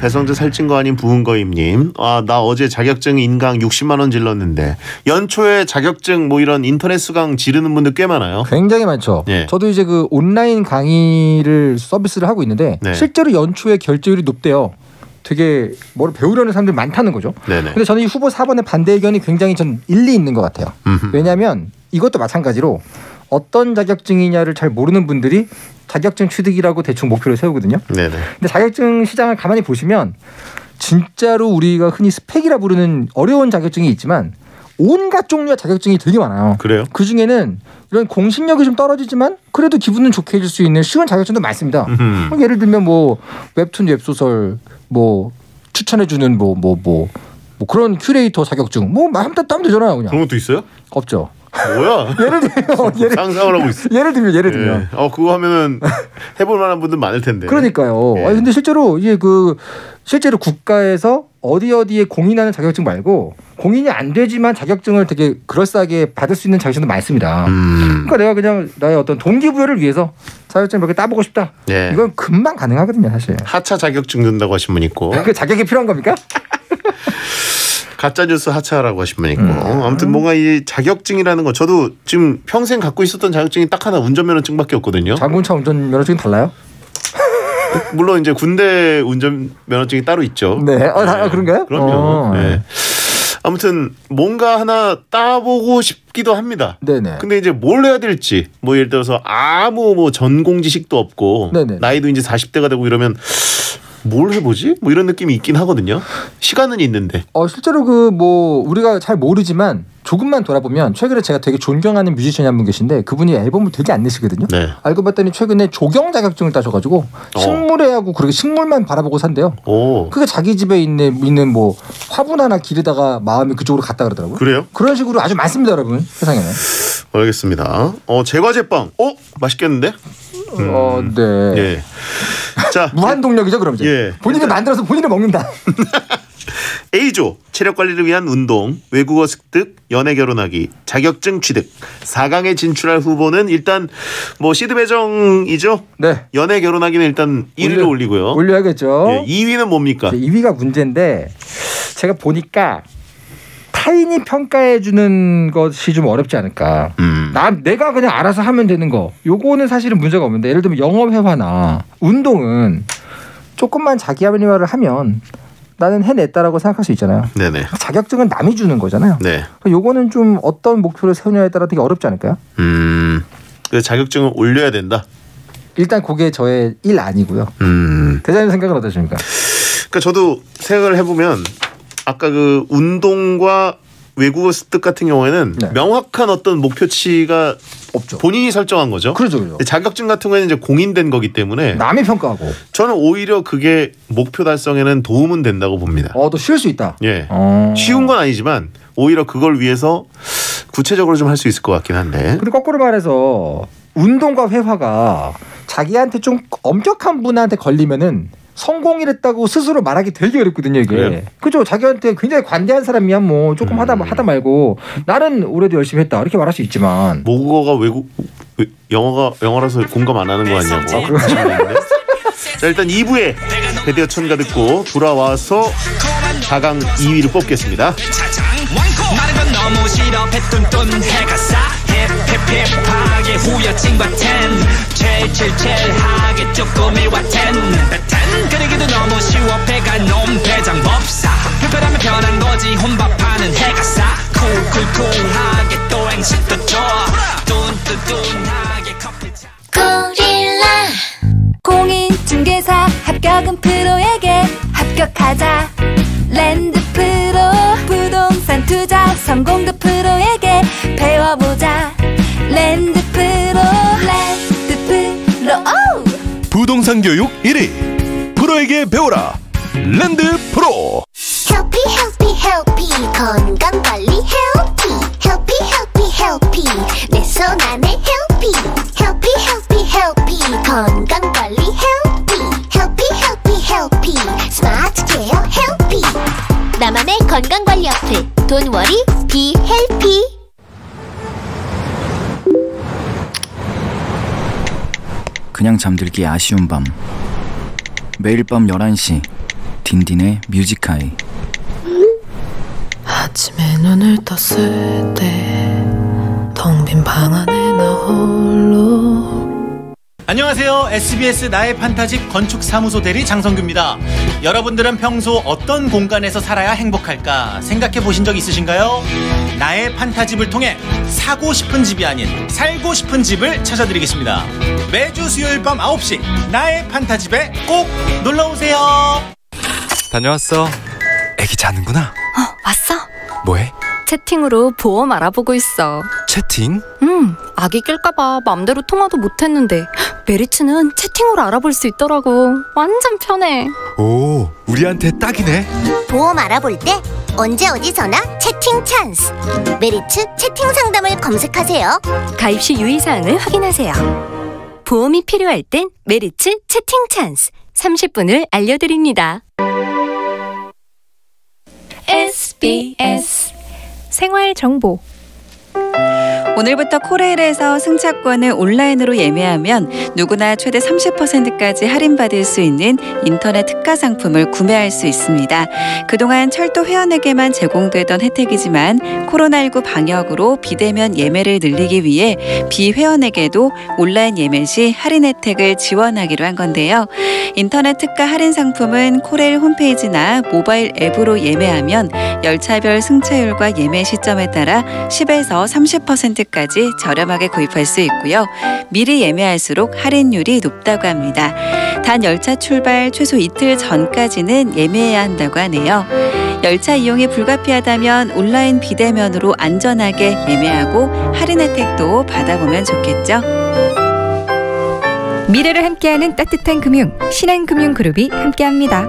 배성재 살찐 거 아닌 부은 거임님. 나 어제 자격증 인강 60만 원 질렀는데 연초에 자격증 뭐 이런 인터넷 수강 지르는 분들 꽤 많아요. 굉장히 많죠. 예. 저도 이제 그 온라인 강의를 서비스를 하고 있는데 네. 실제로 연초에 결제율이 높대요. 되게 뭘 배우려는 사람들이 많다는 거죠. 네네. 근데 저는 이 후보 4번의 반대 의견이 굉장히 전 일리 있는 것 같아요. 왜냐하면 이것도 마찬가지로 어떤 자격증이냐를 잘 모르는 분들이 자격증 취득이라고 대충 목표를 세우거든요. 네네. 근데 자격증 시장을 가만히 보시면 진짜로 우리가 흔히 스펙이라 부르는 어려운 자격증이 있지만 온갖 종류의 자격증이 되게 많아요. 그래요? 그 중에는 이런 공신력이 좀 떨어지지만 그래도 기분은 좋게 해줄 수 있는 쉬운 자격증도 많습니다. 예를 들면 뭐 웹툰 웹소설 뭐 추천해주는 뭐 그런 큐레이터 자격증 뭐 아무튼 따면 되잖아요. 그냥. 그런 것도 있어요? 없죠. 뭐야? 예를 들면 상상을 하고 있어. 예를 들면. 그거 하면은 해볼 만한 분들 많을 텐데. 그러니까요. 예. 아니 근데 실제로 이게 실제로 국가에서 어디에 공인하는 자격증 말고 공인이 안 되지만 자격증을 되게 그럴싸하게 받을 수 있는 자격증도 많습니다. 그러니까 내가 그냥 나의 어떤 동기부여를 위해서 자격증 몇 개 따보고 싶다. 예. 이건 금방 가능하거든요, 사실. 하차 자격증 든다고 하신 분 있고. 그 자격이 필요한 겁니까? 가짜뉴스 하차라고 하신 분 있고. 아무튼 뭔가 이 자격증이라는 거 저도 지금 평생 갖고 있었던 자격증이 딱 하나 운전면허증밖에 없거든요. 자동차 운전면허증이 달라요? 물론 이제 군대 운전면허증이 따로 있죠. 네. 그런가요? 그럼요. 네. 아무튼 뭔가 하나 따보고 싶기도 합니다. 네네. 근데 이제 뭘 해야 될지 뭐 예를 들어서 아무 뭐 전공 지식도 없고 네네. 나이도 이제 40대가 되고 이러면 뭘 해보지? 뭐 이런 느낌이 있긴 하거든요. 시간은 있는데. 실제로 우리가 잘 모르지만 조금만 돌아보면 최근에 제가 되게 존경하는 뮤지션이 한 분 계신데 그분이 앨범을 되게 안 내시거든요. 네. 알고 봤더니 최근에 조경 자격증을 따셔가지고 식물애하고 그렇게 식물만 바라보고 산대요. 그게 자기 집에 있는 뭐 화분 하나 기르다가 마음이 그쪽으로 갔다 그러더라고요. 그래요? 그런 식으로 아주 많습니다, 여러분. 세상에는. 알겠습니다. 제과제빵. 맛있겠는데? 네. 예. 자, 무한동력이죠, 그럼 이제. 예. 본인이 만들어서 본인이 먹는다. A조 체력 관리를 위한 운동, 외국어 습득, 연애 결혼하기, 자격증 취득. 4강에 진출할 후보는 일단 뭐 시드 배정이죠. 네. 연애 결혼하기는 일단 1위로 올리고요. 올려야겠죠. 예, 2위는 뭡니까? 2위가 문제인데 제가 보니까 타인이 평가해 주는 것이 좀 어렵지 않을까. 내가 그냥 알아서 하면 되는 거. 요거는 사실은 문제가 없는데 예를 들면 영어 회화나 운동은 조금만 자기 합리화를 하면 나는 해냈다라고 생각할 수 있잖아요. 네네. 자격증은 남이 주는 거잖아요. 네. 요거는 좀 어떤 목표를 세우냐에 따라 되게 어렵지 않을까요? 그 자격증을 올려야 된다. 일단 그게 저의 일 아니고요. 대장님 생각은 어떠십니까? 그러니까 저도 생각을 해보면 아까 그 운동과 외국어 습득 같은 경우에는 명확한 어떤 목표치가 없죠. 본인이 설정한 거죠. 그렇죠. 자격증 같은 경우에는 이제 공인된 거기 때문에 남이 평가하고. 저는 오히려 그게 목표 달성에는 도움은 된다고 봅니다. 또 쉴 수 있다. 예. 쉬운 건 아니지만 오히려 그걸 위해서 구체적으로 좀 할 수 있을 것 같긴 한데. 그리고 거꾸로 말해서 운동과 회화가 자기한테 좀 엄격한 분한테 걸리면은 성공이랬다고 스스로 말하기 되게 어렵거든요, 이게. 그래요? 그죠? 자기한테 굉장히 관대한 사람이야 뭐 조금 하다 말고 나는 올해도 열심히 했다 이렇게 말할 수 있지만 모국어가 영어라서 공감 안 하는 거 아니냐고. 자, 일단 2부에 배대어 천가 듣고 돌아와서 4강 2위를 뽑겠습니다. 마른 건 너무 싫어 배뚠뚠 해가 싸 힙힙힙하게 후여친과 텐 첼첼첼하게 쪼꼬미와 텐 그러기도 너무 쉬워 배가 놈 배장법사 불편하면 편한 거지 혼밥하는 해가 싸 쿨쿨쿨하게 또 행식도 좋아 뚠뚠뚠하게 커피차 고릴라 공인중개사 합격은 프로에게 합격하자 랜드 프로 부동산 투자 성공도 프로에게 배워보자 랜드 프로 부동산 교육 1위 프로에게 배워라 랜드 프로. 헬피 건강관리 헬피 내 손 안에 헬피 건강관리 헬피 스마트 케어 헬피 나만의 건강관리 어플 Don't worry be healthy. 그냥 잠들기 아쉬운 밤 매일 밤 11시 딘딘의 뮤직하이. 아침에 눈을 떴을 때 텅 빈 방 안에 나 홀로. 안녕하세요. SBS 나의 판타집 건축사무소 대리 장성규입니다. 여러분들은 평소 어떤 공간에서 살아야 행복할까 생각해 보신 적 있으신가요? 나의 판타집을 통해 사고 싶은 집이 아닌 살고 싶은 집을 찾아드리겠습니다. 매주 수요일 밤 9시 나의 판타집에 꼭 놀러오세요. 다녀왔어. 애기 자는구나. 왔어? 뭐해? 채팅으로 보험 알아보고 있어. 채팅? 아기 낄까봐 맘대로 통화도 못했는데 메리츠는 채팅으로 알아볼 수 있더라고. 완전 편해. 오, 우리한테 딱이네. 보험 알아볼 때 언제 어디서나 채팅 찬스. 메리츠 채팅 상담을 검색하세요. 가입 시 유의사항을 확인하세요. 보험이 필요할 땐 메리츠 채팅 찬스 30분을 알려드립니다. SBS 생활정보. 오늘부터 코레일에서 승차권을 온라인으로 예매하면 누구나 최대 30%까지 할인받을 수 있는 인터넷 특가 상품을 구매할 수 있습니다. 그동안 철도 회원에게만 제공되던 혜택이지만 코로나19 방역으로 비대면 예매를 늘리기 위해 비회원에게도 온라인 예매 시 할인 혜택을 지원하기로 한 건데요. 인터넷 특가 할인 상품은 코레일 홈페이지나 모바일 앱으로 예매하면 열차별 승차율과 예매 시점에 따라 10에서 30%까지 저렴하게 구입할 수 있고요. 미리 예매할수록 할인율이 높다고 합니다. 단 열차 출발 최소 이틀 전까지는 예매해야 한다고 하네요. 열차 이용이 불가피하다면 온라인 비대면으로 안전하게 예매하고 할인 혜택도 받아보면 좋겠죠. 미래를 함께하는 따뜻한 금융, 신한금융그룹이 함께합니다.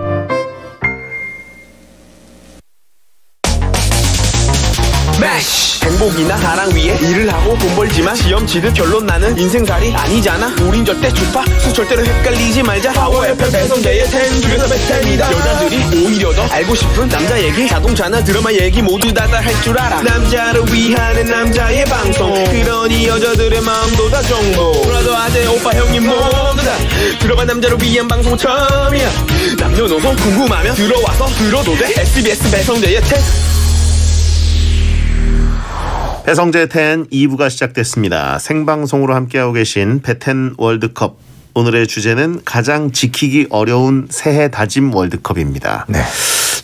행복이나 사랑 위해 일을 하고 돈 벌지만 시험 치듯 결론 나는 인생살이 아니잖아. 우린 절대 주파수 절대로 헷갈리지 말자. 파워 FM 배성재의 10 중에서 베스트입니다. 여자들이 오히려 더 알고 싶은 남자 얘기, 자동차나 드라마 얘기 모두 다 할 줄 알아. 남자를 위한 남자의 방송, 그러니 여자들의 마음도 다 정보. 브라더 아재 오빠 형님 모두 다 들어가 남자를 위한 방송 처음이야. 남녀노소 궁금하면 들어와서 들어도 돼. SBS 배성재의 10. 배성재 10 2부가 시작됐습니다. 생방송으로 함께하고 계신 배텐 월드컵. 오늘의 주제는 가장 지키기 어려운 새해 다짐 월드컵입니다. 네.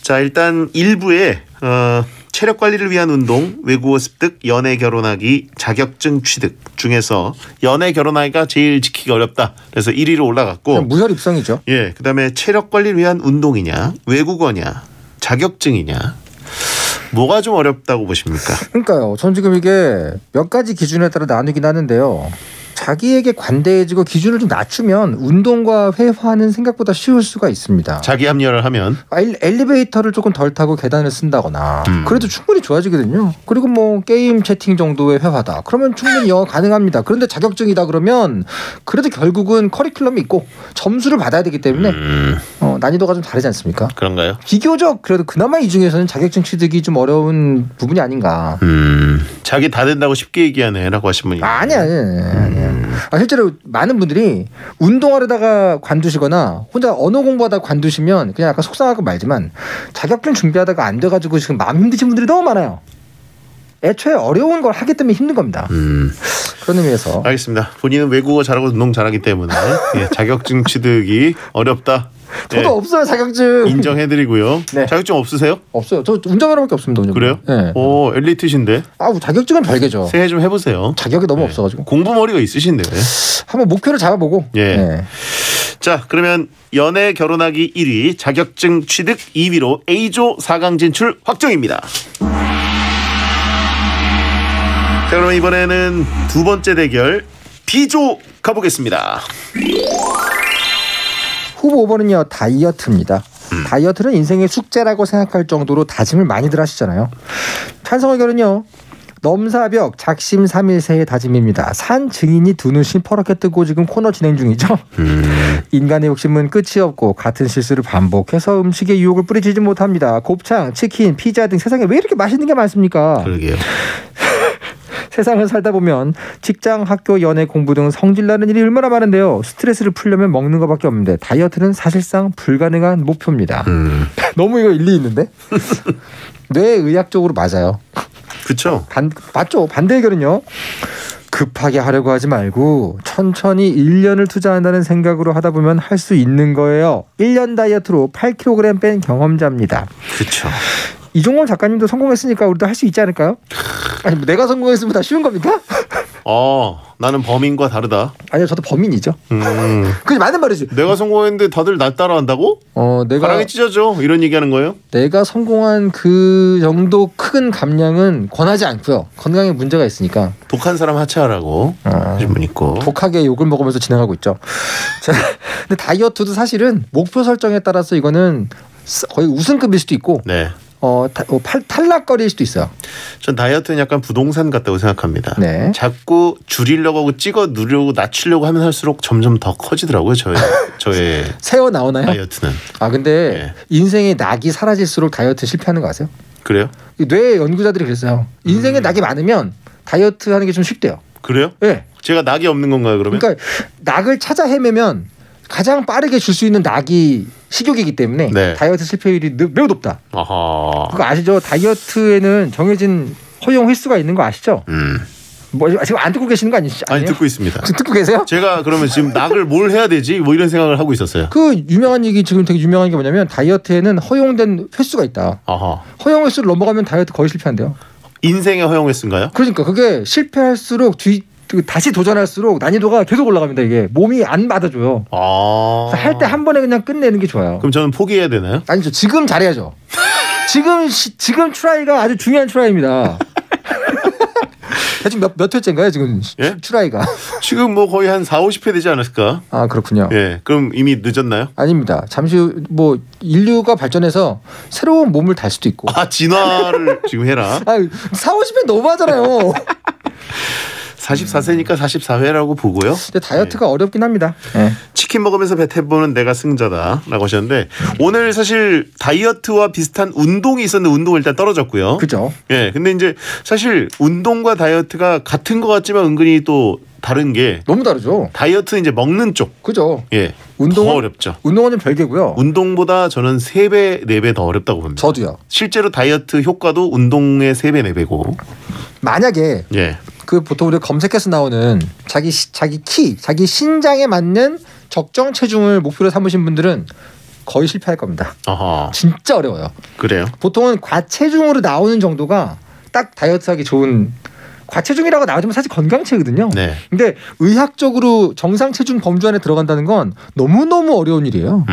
자, 일단 1부에 체력 관리를 위한 운동, 외국어 습득, 연애 결혼하기, 자격증 취득 중에서 연애 결혼하기가 제일 지키기 어렵다. 그래서 1위로 올라갔고. 무혈 입성이죠. 예, 그다음에 체력 관리를 위한 운동이냐, 외국어냐, 자격증이냐. 뭐가 좀 어렵다고 보십니까? 그러니까요. 전 지금 이게 몇 가지 기준에 따라 나누긴 하는데요. 자기에게 관대해지고 기준을 좀 낮추면 운동과 회화는 생각보다 쉬울 수가 있습니다. 자기 합리화를 하면 엘리베이터를 조금 덜 타고 계단을 쓴다거나 그래도 충분히 좋아지거든요. 그리고 뭐 게임 채팅 정도의 회화다. 그러면 충분히 영어 가능합니다. 그런데 자격증이다 그러면 그래도 결국은 커리큘럼이 있고 점수를 받아야 되기 때문에 난이도가 좀 다르지 않습니까? 그런가요? 비교적 그래도 그나마 이 중에서는 자격증 취득이 좀 어려운 부분이 아닌가. 자기 다 된다고 쉽게 얘기하네라고 하신 분이. 아니야. 실제로 많은 분들이 운동하려다가 관두시거나 혼자 언어 공부하다가 관두시면 그냥 약간 속상하고 말지만 자격증 준비하다가 안 돼가지고 지금 마음 힘드신 분들이 너무 많아요. 애초에 어려운 걸 하기 때문에 힘든 겁니다. 그런 의미에서. 알겠습니다. 본인은 외국어 잘하고 운동 잘하기 때문에 예, 자격증 취득이 어렵다. 저도 예, 없어요 자격증. 인정해드리고요. 네. 자격증 없으세요? 없어요. 저 운전면허밖에 없습니다. 운전면허. 그래요? 네. 오, 엘리트신데. 자격증은 별개죠. 새해 좀 해보세요. 자격이 너무 없어가지고. 공부머리가 있으신데. 한번 목표를 잡아보고. 예. 네. 자, 그러면 연애 결혼하기 1위, 자격증 취득 2위로 A조 4강 진출 확정입니다. 자, 그럼 이번에는 두 번째 대결 B조 가보겠습니다. 후보 5번은요 다이어트입니다. 다이어트는 인생의 숙제라고 생각할 정도로 다짐을 많이들 하시잖아요. 찬성 의견은요 넘사벽 작심 3일새의 다짐입니다. 산 증인이 두 눈씩 퍼렇게 뜨고 지금 코너 진행 중이죠. 인간의 욕심은 끝이 없고 같은 실수를 반복해서 음식에 유혹을 뿌리치지 못합니다. 곱창, 치킨, 피자 등 세상에 왜 이렇게 맛있는 게 많습니까? 그러게요. 세상을 살다 보면 직장, 학교, 연애, 공부 등 성질나는 일이 얼마나 많은데요. 스트레스를 풀려면 먹는 것밖에 없는데 다이어트는 사실상 불가능한 목표입니다. 너무 이거 일리 있는데? 뇌의학적으로 맞아요. 그렇죠. 맞죠. 반대 의견은요. 급하게 하려고 하지 말고 천천히 1년을 투자한다는 생각으로 하다 보면 할 수 있는 거예요. 1년 다이어트로 8kg 뺀 경험자입니다. 그렇죠. 이종걸 작가님도 성공했으니까 우리도 할 수 있지 않을까요? 아니 내가 성공했으면 다 쉬운 겁니까? 나는 범인과 다르다. 아니요, 저도 범인이죠. 그게 맞는 말이지. 내가 성공했는데 다들 날 따라한다고? 내가 가랑이 찢어져 이런 얘기하는 거예요? 내가 성공한 그 정도 큰 감량은 권하지 않고요. 건강에 문제가 있으니까. 독한 사람 하차하라고 하신 분 있고. 독하게 욕을 먹으면서 진행하고 있죠. 근데 다이어트도 사실은 목표 설정에 따라서 이거는 거의 우승급일 수도 있고. 네. 탈락거릴 수도 있어요. 전 다이어트는 약간 부동산 같다고 생각합니다. 네. 자꾸 줄이려고 하고 찍어 누르려고 낮추려고 하면 할수록 점점 더 커지더라고요. 저의 새어 나오나요? 다이어트는. 근데 인생의 낙이 사라질수록 다이어트 실패하는 거 아세요? 그래요? 뇌 연구자들이 그랬어요. 인생에 낙이 많으면 다이어트 하는 게 좀 쉽대요. 그래요? 네. 제가 낙이 없는 건가요, 그러면? 그러니까 낙을 찾아 헤매면 가장 빠르게 줄 수 있는 낙이 식욕이기 때문에 다이어트 실패율이 매우 높다. 아하. 그거 아시죠? 다이어트에는 정해진 허용 횟수가 있는 거 아시죠? 뭐 지금 안 듣고 계시는 거 아니시죠? 아니 듣고 있습니다. 지금 듣고 계세요? 제가 그러면 지금 낙을 뭘 해야 되지? 뭐 이런 생각을 하고 있었어요. 그 유명한 얘기 지금 되게 유명한 게 뭐냐면 다이어트에는 허용된 횟수가 있다. 아하. 허용 횟수를 넘어가면 다이어트 거의 실패한대요. 인생의 허용 횟수인가요? 그러니까 그게 실패할수록 다시 도전할수록 난이도가 계속 올라갑니다. 이게 몸이 안 받아줘요. 할 때 한 번에 그냥 끝내는 게 좋아요. 그럼 저는 포기해야 되나요? 아니죠. 지금 잘해야죠. 지금 트라이가 아주 중요한 트라이입니다. 대충 몇 회째인가요 지금? 예? 트라이가 지금 뭐 거의 한 4-50회 되지 않았을까? 그렇군요. 예, 그럼 이미 늦었나요? 아닙니다. 잠시 후 뭐 인류가 발전해서 새로운 몸을 달 수도 있고. 진화를 지금 해라. 4-50회 너무하잖아요. 44세니까 44회라고 보고요. 근데 다이어트가 어렵긴 합니다. 네. 치킨 먹으면서 배 태보는 내가 승자다라고 하셨는데 오늘 사실 다이어트와 비슷한 운동이 있었는데 운동은 일단 떨어졌고요. 그죠. 예, 근데 이제 사실 운동과 다이어트가 같은 것 같지만 은근히 또 다른 게 너무 다르죠. 다이어트는 이제 먹는 쪽. 그죠. 예. 운동은 더 어렵죠. 운동은 좀 별개고요. 운동보다 저는 3배, 4배 더 어렵다고 봅니다. 저도요. 실제로 다이어트 효과도 운동의 3배, 4배고. 만약에 그 보통 우리가 검색해서 나오는 자기 키, 자기 신장에 맞는 적정 체중을 목표로 삼으신 분들은 거의 실패할 겁니다. 진짜 어려워요. 그래요? 보통은 과체중으로 나오는 정도가 딱 다이어트하기 좋은 과체중이라고 나오지만 사실 건강체거든요. 네. 근데 의학적으로 정상 체중 범주 안에 들어간다는 건 너무너무 어려운 일이에요.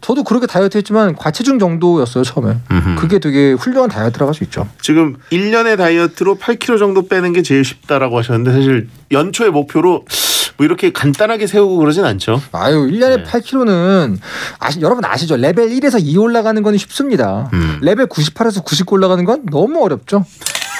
저도 그렇게 다이어트 했지만 과체중 정도였어요 처음에. 그게 되게 훌륭한 다이어트라고 할 수 있죠. 지금 1년의 다이어트로 8kg 정도 빼는 게 제일 쉽다라고 하셨는데 사실 연초의 목표로 뭐 이렇게 간단하게 세우고 그러진 않죠. 1년에 8kg는 여러분 아시죠? 레벨 1에서 2 올라가는 건 쉽습니다. 레벨 98에서 99 올라가는 건 너무 어렵죠.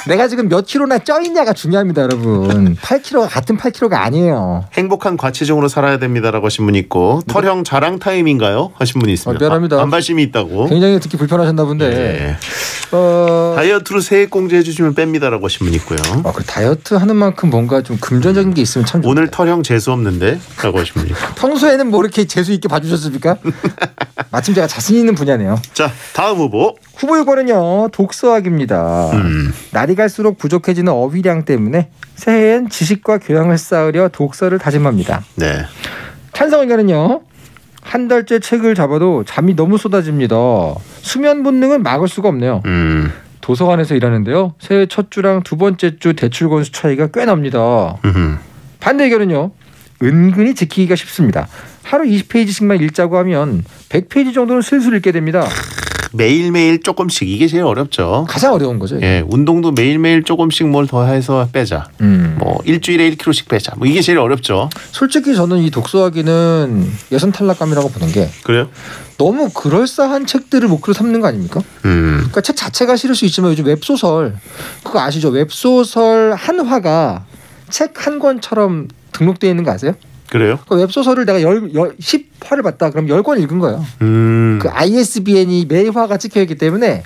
내가 지금 몇 킬로나 쪄 있냐가 중요합니다, 여러분. 8kg가 같은 8kg가 아니에요. 행복한 과체중으로 살아야 됩니다라고 하신 분이 있고 털형 자랑 타임인가요? 하신 분이 있습니다. 미안합니다. 반발심이 있다고. 굉장히 듣기 불편하셨나 본데. 다이어트로 세액공제 해주시면 뺍니다라고 하신 분이 있고요. 그 다이어트 하는 만큼 뭔가 좀 금전적인 게 있으면 참 좋겠다. 오늘 털형 재수 없는데? 라고 하신 분이 있고. 평소에는 뭐 이렇게 재수 있게 봐주셨습니까? 마침 제가 자신 있는 분야네요. 자, 다음 후보. 후보 6번은요. 독서학입니다. 날이 갈수록 부족해지는 어휘량 때문에 새해엔 지식과 교양을 쌓으려 독서를 다짐합니다. 네. 찬성 의견은요. 한 달째 책을 잡아도 잠이 너무 쏟아집니다. 수면 본능은 막을 수가 없네요. 도서관에서 일하는데요. 새해 첫 주랑 두 번째 주 대출 건수 차이가 꽤 납니다. 반대 의견은요. 은근히 지키기가 쉽습니다. 하루 20페이지씩만 읽자고 하면 100페이지 정도는 슬슬 읽게 됩니다. 매일매일 조금씩 이게 제일 어렵죠. 가장 어려운 거죠. 예, 운동도 매일매일 조금씩 뭘 더 해서 빼자. 뭐 일주일에 1kg씩 빼자. 뭐 이게 제일 어렵죠. 솔직히 저는 이 독서하기는 예선 탈락감이라고 보는 게 그래요? 너무 그럴싸한 책들을 목표로 삼는 거 아닙니까? 그러니까 책 자체가 싫을 수 있지만 요즘 웹소설 그거 아시죠? 웹소설 한 화가 책 한 권처럼 등록되어 있는 거 아세요? 그래요? 그 웹소설을 내가 10화를 봤다. 그럼 10권 읽은 거예요. 그 ISBN이 매화가 찍혀있기 때문에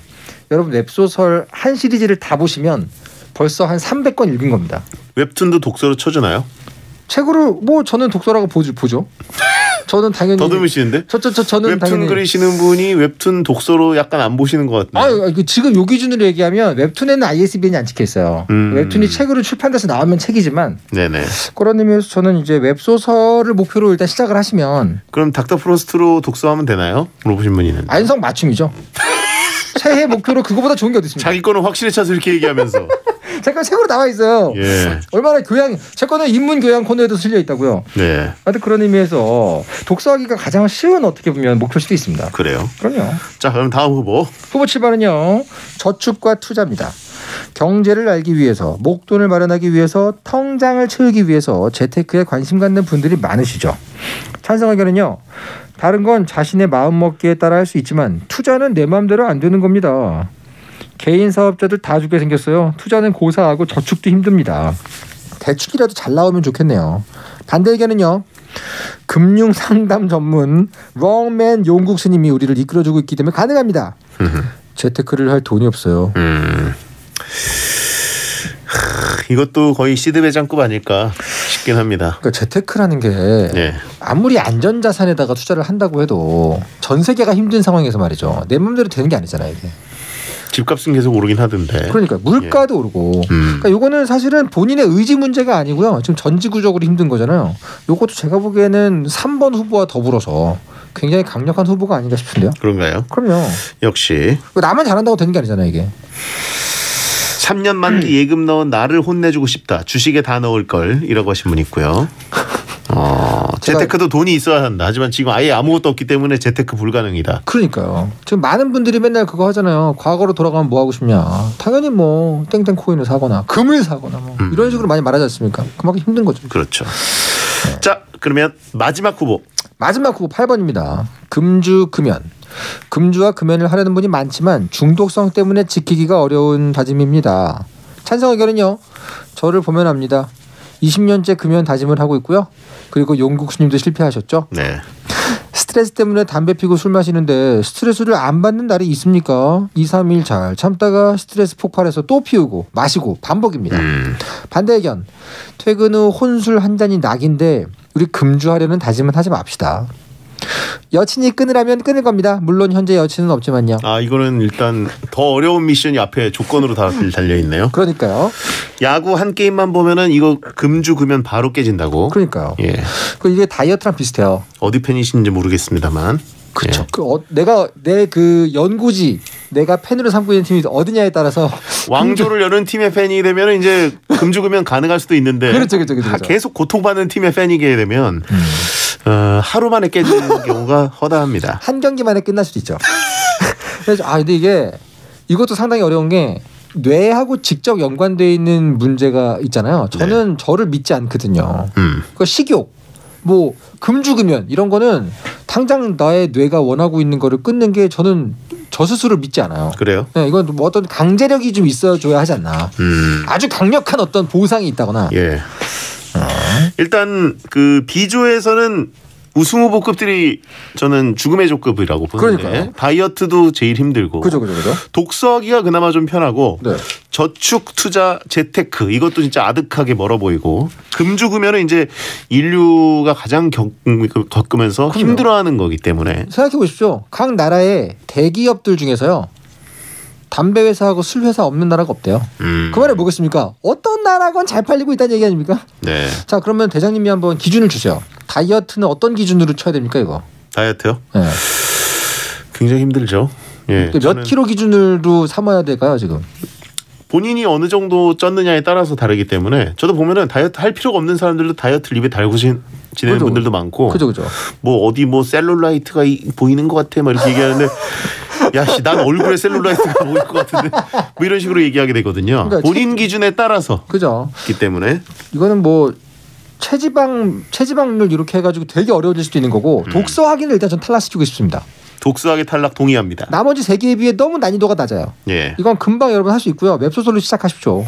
여러분 웹소설 한 시리즈를 다 보시면 벌써 한 300권 읽은 겁니다. 웹툰도 독서로 쳐주나요? 책으로 뭐 저는 독서라고 보죠. 저는 당연히 더듬으시는데? 저는 웹툰 당연히 그리시는 분이 웹툰 독서로 약간 안 보시는 것 같은데. 지금 요 기준으로 얘기하면 웹툰에는 ISBN이 안 찍혀 있어요. 웹툰이 책으로 출판돼서 나오면 책이지만. 네네. 그런 의미에서 저는 이제 웹소설을 목표로 일단 시작을 하시면. 그럼 닥터 프로스트로 독서하면 되나요? 물어보신 분이 있는데. 안성 맞춤이죠. 새해 목표로 그거보다 좋은 게 어디 있습니까? 자기 거는 확실히 찾아서 이렇게 얘기하면서. 잠깐 책으로 나와 있어요. 예. 얼마나 교양, 제 거는 인문 교양 코너에도 실려 있다고요. 네. 하여튼 그런 의미에서 독서하기가 가장 쉬운 어떻게 보면 목표일 수도 있습니다. 그래요. 그럼요. 자, 그럼 다음 후보. 후보 7번은요. 저축과 투자입니다. 경제를 알기 위해서, 목돈을 마련하기 위해서, 통장을 채우기 위해서 재테크에 관심 갖는 분들이 많으시죠. 찬성 의견은요. 다른 건 자신의 마음먹기에 따라 할 수 있지만 투자는 내 마음대로 안 되는 겁니다. 개인 사업자들 다 죽게 생겼어요. 투자는 고사하고 저축도 힘듭니다. 대출이라도 잘 나오면 좋겠네요. 반대 의견은요. 금융상담 전문 롱맨 용국 스님이 우리를 이끌어주고 있기 때문에 가능합니다. 재테크를 할 돈이 없어요. 이것도 거의 시드 배장급 아닐까 싶긴 합니다. 그러니까 재테크라는 게 아무리 안전자산에다가 투자를 한다고 해도 전 세계가 힘든 상황에서 말이죠. 내 마음대로 되는 게 아니잖아요. 이게. 집값은 계속 오르긴 하던데. 그러니까 물가도 오르고. 그러니까 요거는 사실은 본인의 의지 문제가 아니고요. 지금 전지구적으로 힘든 거잖아요. 요것도 제가 보기에는 3번 후보와 더불어서 굉장히 강력한 후보가 아닌가 싶은데요. 그런가요? 그럼요. 역시. 나만 잘한다고 되는 게 아니잖아요. 이게. 3년 만기 예금 넣은 나를 혼내주고 싶다. 주식에 다 넣을 걸 이라고 하신 분 있고요. 재테크도 돈이 있어야 한다. 하지만 지금 아예 아무것도 없기 때문에 재테크 불가능이다. 그러니까요. 지금 많은 분들이 맨날 그거 하잖아요. 과거로 돌아가면 뭐 하고 싶냐. 당연히 뭐 땡땡 코인을 사거나 금을 사거나 뭐 이런 식으로 많이 말하지 않습니까? 그만큼 힘든 거죠. 그렇죠. 네. 자, 그러면 마지막 후보. 마지막 후보 8번입니다. 금주 금연. 금주와 금연을 하려는 분이 많지만 중독성 때문에 지키기가 어려운 다짐입니다. 찬성 의견은요. 저를 보면 압니다. 20년째 금연 다짐을 하고 있고요. 그리고 용국 스님도 실패하셨죠. 네. 스트레스 때문에 담배 피고 술 마시는데 스트레스를 안 받는 날이 있습니까? 2, 3일 잘 참다가 스트레스 폭발해서 또 피우고 마시고 반복입니다. 반대 의견. 퇴근 후 혼술 한 잔이 낙인데 우리 금주하려는 다짐은 하지 맙시다. 여친이 끊으라면 끊을 겁니다. 물론 현재 여친은 없지만요. 아, 이거는 일단 더 어려운 미션이 앞에 조건으로 다 달려 있네요. 그러니까요. 야구 한 게임만 보면은 이거 금주 금연 바로 깨진다고. 그러니까요. 예. 이게 다이어트랑 비슷해요. 어디 팬이신지 모르겠습니다만. 그렇죠. 예. 내가 내 그 연구지, 내가 팬으로 삼고 있는 팀이 어디냐에 따라서 왕조를 여는 팀의 팬이 되면 이제 금주 금연 가능할 수도 있는데. 그렇죠. 계속 고통받는 팀의 팬이게 되면. 하루 만에 깨지는 경우가 허다합니다. 한 경기만에 끝날 수도 있죠. 그래서 근데 이것도 상당히 어려운 게 뇌하고 직접 연관되어 있는 문제가 있잖아요. 저는 저를 믿지 않거든요. 그러니까 식욕, 뭐 금주금연 이런 거는 당장 나의 뇌가 원하고 있는 거를 끊는 게 저는 저 스스로 믿지 않아요. 그래요? 네, 이건 뭐 어떤 강제력이 좀 있어줘야 하지 않나. 아주 강력한 어떤 보상이 있다거나. 예. 일단 그 B조에서는 우승 후보급들이 저는 죽음의 조급이라고 보는데 그러니까요. 다이어트도 제일 힘들고 그죠. 독서하기가 그나마 좀 편하고 네. 저축, 투자, 재테크 이것도 진짜 아득하게 멀어 보이고 금주 금연은 이제 인류가 가장 겪으면서 힘들어하는 거기 때문에 생각해 보십시오. 각 나라의 대기업들 중에서요. 담배 회사하고 술 회사 없는 나라가 없대요. 그 말이 뭐겠습니까? 어떤 나라건 잘 팔리고 있다는 얘기 아닙니까? 네. 자, 그러면 대장님이 한번 기준을 주세요. 다이어트는 어떤 기준으로 쳐야 됩니까, 이거? 다이어트요? 네. 굉장히 힘들죠. 예. 몇 킬로 기준으로 삼아야 될까요, 지금? 본인이 어느 정도 쪘느냐에 따라서 다르기 때문에 저도 보면은 다이어트 할 필요가 없는 사람들도 다이어트를 입에 달고 지내는 분들도 많고. 그죠. 뭐 어디 뭐 셀룰라이트가 보이는 것 같아 막 이렇게 얘기하는데 야, 씨, 난 얼굴에 셀룰라이트가 보일 것 같은데 뭐 이런 식으로 얘기하게 되거든요. 그러니까 본인 기준에 따라서 그렇기 때문에 이거는 뭐 체지방률 이렇게 해가지고 되게 어려워질 수도 있는 거고 독서 확인을 일단 전 탈락시키고 싶습니다. 독서하기 탈락 동의합니다. 나머지 3개에 비해 너무 난이도가 낮아요. 예. 이건 금방 여러분 할 수 있고요. 웹소설로 시작하십시오.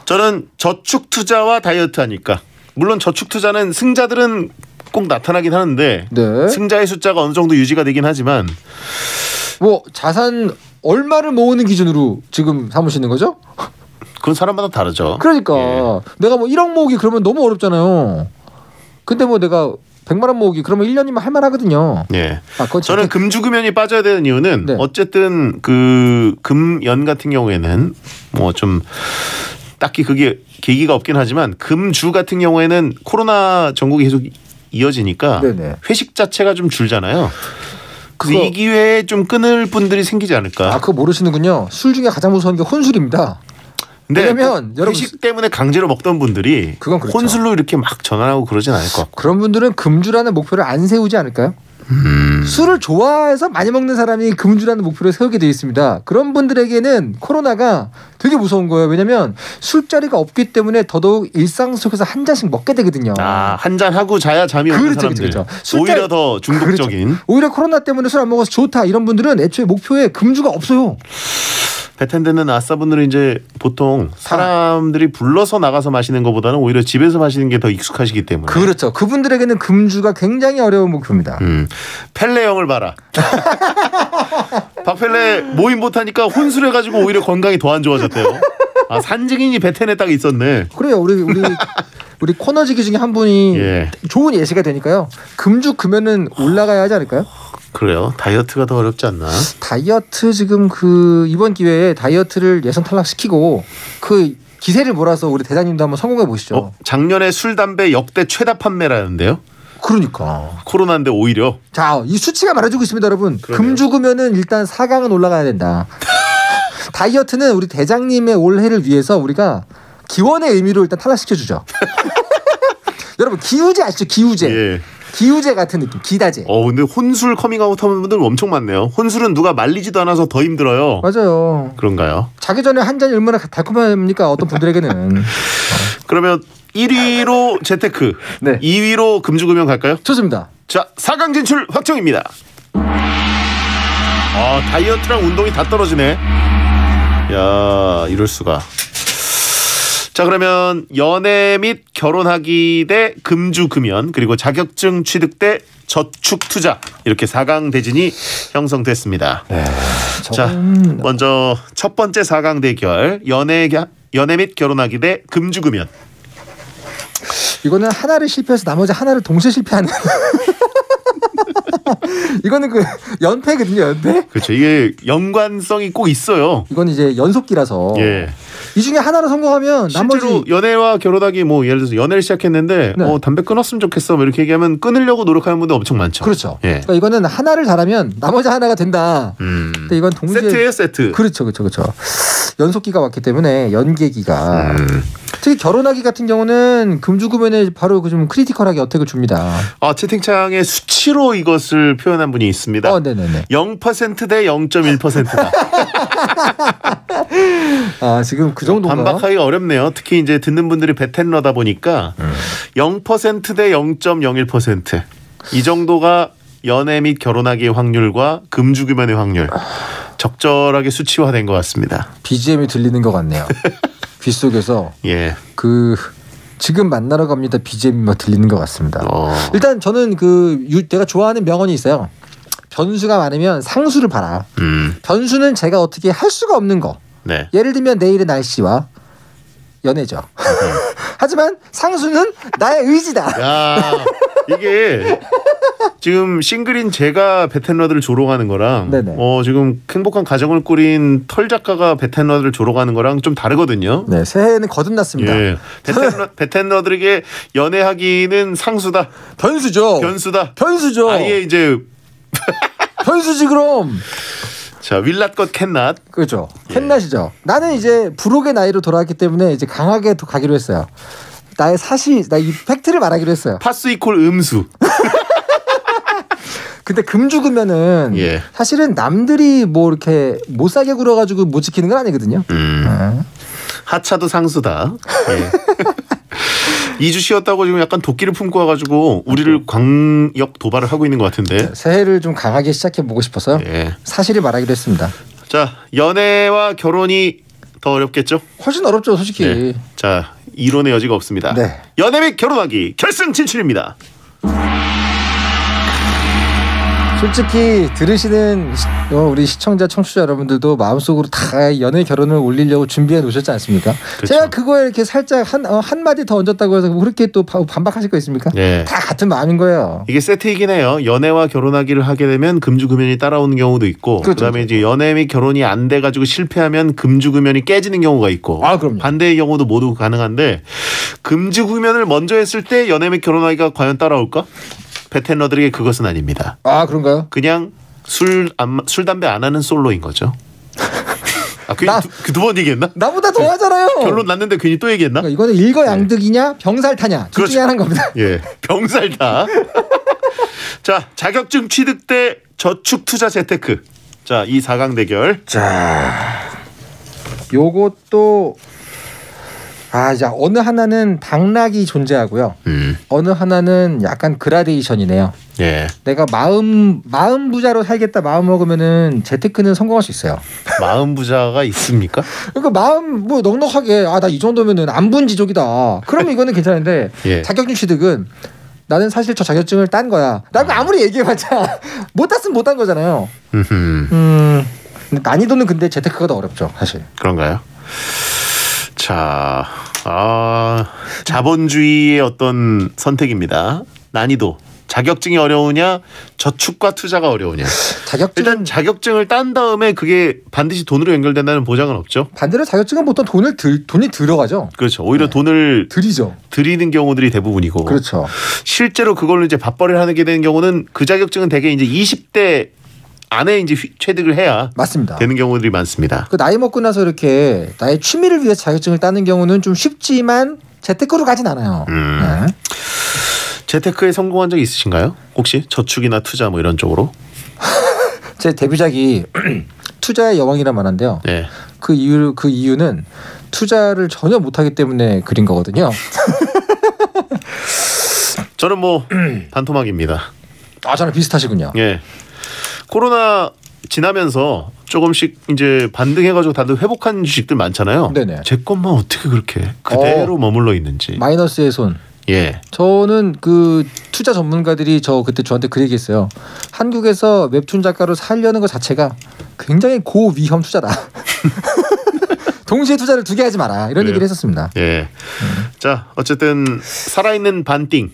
저는 저축 투자와 다이어트 하니까 물론 저축 투자는 승자들은 꼭 나타나긴 하는데 승자의 숫자가 어느 정도 유지가 되긴 하지만 뭐 자산 얼마를 모으는 기준으로 지금 삼으시는 거죠? 그건 사람마다 다르죠. 그러니까 내가 뭐 1억 모으기 그러면 너무 어렵잖아요. 근데 뭐 내가 100만 원 모으기 그러면 1년이면 할 만하거든요. 예. 저는 금주금연이 빠져야 되는 이유는 어쨌든 그 금연 같은 경우에는 뭐 좀 딱히 그게 계기가 없긴 하지만 금주 같은 경우에는 코로나 전국이 계속 이어지니까 회식 자체가 좀 줄잖아요. 이 기회에 좀 끊을 분들이 생기지 않을까. 그거 모르시는군요. 술 중에 가장 무서운 게 혼술입니다. 근데 왜냐면 여러분 회식 때문에 강제로 먹던 분들이 그건 그렇죠. 혼술로 이렇게 막 전환하고 그러진 않을 것 같고. 그런 분들은 금주라는 목표를 안 세우지 않을까요? 술을 좋아해서 많이 먹는 사람이 금주라는 목표를 세우게 되어 있습니다. 그런 분들에게는 코로나가 되게 무서운 거예요. 왜냐하면 술자리가 없기 때문에 더더욱 일상 속에서 한 잔씩 먹게 되거든요. 한 잔 하고 자야 잠이 오는 사람들. 오히려 더 중독적인. 그렇죠. 오히려 코로나 때문에 술 안 먹어서 좋다 이런 분들은 애초에 목표에 금주가 없어요. 배텐데는 아싸분들은 이제 보통 사람들이 불러서 나가서 마시는 것보다는 오히려 집에서 마시는 게 더 익숙하시기 때문에. 그렇죠. 그분들에게는 금주가 굉장히 어려운 목표입니다. 펠레 형을 봐라. 박펠레 모임 못하니까 혼술해가지고 오히려 건강이 더 안 좋아졌대요. 산증인이 배텐에 딱 있었네. 그래요. 우리 코너지기 중에 한 분이 좋은 예시가 되니까요. 금주 금연은 올라가야 하지 않을까요? 그래요. 다이어트가 더 어렵지 않나? 다이어트 지금 이번 기회에 다이어트를 예선 탈락시키고 기세를 몰아서 우리 대장님도 한번 성공해 보시죠. 작년에 술 담배 역대 최다 판매라는데요. 그러니까 코로나인데 오히려. 자, 이 수치가 말해주고 있습니다, 여러분. 그러네요. 금주금연은 일단 4강은 올라가야 된다. 다이어트는 우리 대장님의 올해를 위해서 우리가 기원의 의미로 일단 탈락시켜주죠. 여러분 기우제 아시죠? 기우제. 기우제 같은 느낌. 기다제. 근데 혼술 커밍아웃 하는 분들 엄청 많네요. 혼술은 누가 말리지도 않아서 더 힘들어요. 맞아요. 그런가요? 자기 전에 한 잔이 얼마나 달콤합니까? 어떤 분들에게는. 그러면 1위로 재테크, 2위로 금주금연 갈까요? 좋습니다. 자, 4강 진출 확정입니다. 다이어트랑 운동이 다 떨어지네. 야, 이럴 수가. 자, 그러면 연애 및 결혼하기 대 금주금연, 그리고 자격증 취득 대 저축투자, 이렇게 4강 대진이 형성됐습니다. 자, 먼저 첫 번째 4강 대결, 연애 및 결혼하기 대 금주금연. 이거는 하나를 실패해서 나머지 하나를 동시에 실패하는. 이거는 연패거든요, 연패. 그렇죠. 이게 연관성이 꼭 있어요. 이건 이제 연속기라서. 이 중에 하나로 성공하면 실제로 나머지 연애와 결혼하기 예를 들어서 연애를 시작했는데 담배 끊었으면 좋겠어 이렇게 얘기하면 끊으려고 노력하는 분들 엄청 많죠. 그렇죠. 그러니까 이거는 하나를 잘하면 나머지 하나가 된다. 근데 이건 동시에 세트예요, 세트. 그렇죠. 연속기가 왔기 때문에 연계기가. 특히 결혼하기 같은 경우는 금주금연에 바로 좀 크리티컬하게 어택을 줍니다. 채팅창에 수치로 이것을 표현한 분이 있습니다. 네네네. 0% 대 0.1%다. 지금 그 정도가 반박하기가 어렵네요. 특히 이제 듣는 분들이 베텐러다 보니까 0% 대 0.01%. 이 정도가 연애 및 결혼하기의 확률과 금주금연의 확률. 적절하게 수치화된 것 같습니다. BGM이 들리는 것 같네요. 귓속에서 지금 만나러 갑니다 BGM이 막 들리는 것 같습니다. 일단 저는 내가 좋아하는 명언이 있어요. 변수가 많으면 상수를 봐라. 변수는 제가 어떻게 할 수가 없는 거. 예를 들면 내일의 날씨와 연애죠. 하지만 상수는 나의 의지다. 야, 이게 지금 싱글인 제가 베텐러들을 조롱하는 거랑 지금 행복한 가정을 꾸린 털 작가가 베텐러들을 조롱하는 거랑 좀 다르거든요. 네, 새해는 거듭났습니다. 베텐러들에게 연애하기는 상수다. 변수죠. 아예 이제 변수지 그럼. 자, 윌랏것 캔낫. 그렇죠. 캔낫이죠. 나는 이제 부록의 나이로 돌아왔기 때문에 이제 강하게 또 가기로 했어요. 나의 이 팩트를 말하기로 했어요. 파스 이퀄 음수. 근데 금주금연은 사실은 남들이 이렇게 못 사게 굴어가지고 못 지키는 건 아니거든요. 하차도 상수다. 2주 쉬었다고 지금 약간 도끼를 품고 와가지고 우리를 광역 도발을 하고 있는 것 같은데. 새해를 좀 강하게 시작해보고 싶어서요. 사실을 말하기로 했습니다. 자, 연애와 결혼이 더 어렵겠죠? 훨씬 어렵죠, 솔직히. 자, 이론의 여지가 없습니다. 연애 및 결혼하기 결승 진출입니다. 솔직히 들으시는 우리 시청자 청취자 여러분들도 마음속으로 다 연애 결혼을 올리려고 준비해 놓으셨지 않습니까? 제가 그거에 이렇게 살짝 한 마디 더 얹었다고 해서 그렇게 또 반박하실 거 있습니까? 다 같은 마음인 거예요. 이게 세트이긴 해요. 연애와 결혼하기를 하게 되면 금주금연이 따라오는 경우도 있고, 그다음에 이제 연애 및 결혼이 안 돼가지고 실패하면 금주금연이 깨지는 경우가 있고, 반대의 경우도 모두 가능한데 금주금연을 먼저 했을 때 연애 및 결혼하기가 과연 따라올까? 베텐러들에게 그것은 아닙니다. 그런가요? 그냥 술 담배 안 하는 솔로인 거죠. 아, 괜히 두 번 얘기했나? 나보다 더 하잖아요. 결론 났는데 괜히 또 얘기했나? 그러니까 이거는 일거양득이냐 병살타냐 둘 중에 하나인 겁니다. 예, 병살타. 자, 자격증 취득 때 저축 투자 재테크. 자, 이 4강 대결. 자, 요것도 자 어느 하나는 당락이 존재하고요. 어느 하나는 약간 그라데이션이네요. 예. 내가 마음 부자로 살겠다 마음 먹으면은 재테크는 성공할 수 있어요. 마음 부자가 있습니까? 그러니까 마음 뭐 넉넉하게 나 이 정도면은 안분지족이다. 그러면 이거는 괜찮은데 예. 자격증 취득은 나는 사실 저 자격증을 딴 거야. 라고 아무리 얘기해봤자 못 땄으면 못 딴 거잖아요. 난이도는 근데 재테크가 더 어렵죠, 사실. 그런가요? 자, 자본주의의 어떤 선택입니다. 난이도. 자격증이 어려우냐, 저축과 투자가 어려우냐. 일단 자격증을 딴 다음에 그게 반드시 돈으로 연결된다는 보장은 없죠. 반대로 자격증은 보통 돈이 들어가죠. 그렇죠. 오히려 돈을 드리는 경우들이 대부분이고. 그렇죠. 실제로 그걸로 이제 밥벌이를 하게 되는 경우는 그 자격증은 대개 이제 20대 안에 이제 취득을 해야 맞습니다. 되는 경우들이 많습니다. 그 나이 먹고 나서 이렇게 나의 취미를 위해서 자격증을 따는 경우는 좀 쉽지만 재테크로 가진 않아요. 네. 재테크에 성공한 적 있으신가요? 혹시 저축이나 투자 뭐 이런 쪽으로? 제 데뷔작이 투자의 여왕이란 말인데요. 네. 그 이유는 투자를 전혀 못하기 때문에 그린 거거든요. 저는 뭐 반토막입니다. 저랑 비슷하시군요. 예. 코로나 지나면서 조금씩 이제 반등해가지고 다들 회복한 주식들 많잖아요. 네네. 제 것만 어떻게 그렇게 그대로 머물러 있는지. 마이너스의 손. 예. 저는 그 투자 전문가들이 그때 저한테 그 얘기했어요. 한국에서 웹툰 작가로 살려는 것 자체가 굉장히 고위험 투자다. 동시에 투자를 2개 하지 마라. 이런 얘기를 했었습니다. 예. 자, 어쨌든 살아있는 반띵.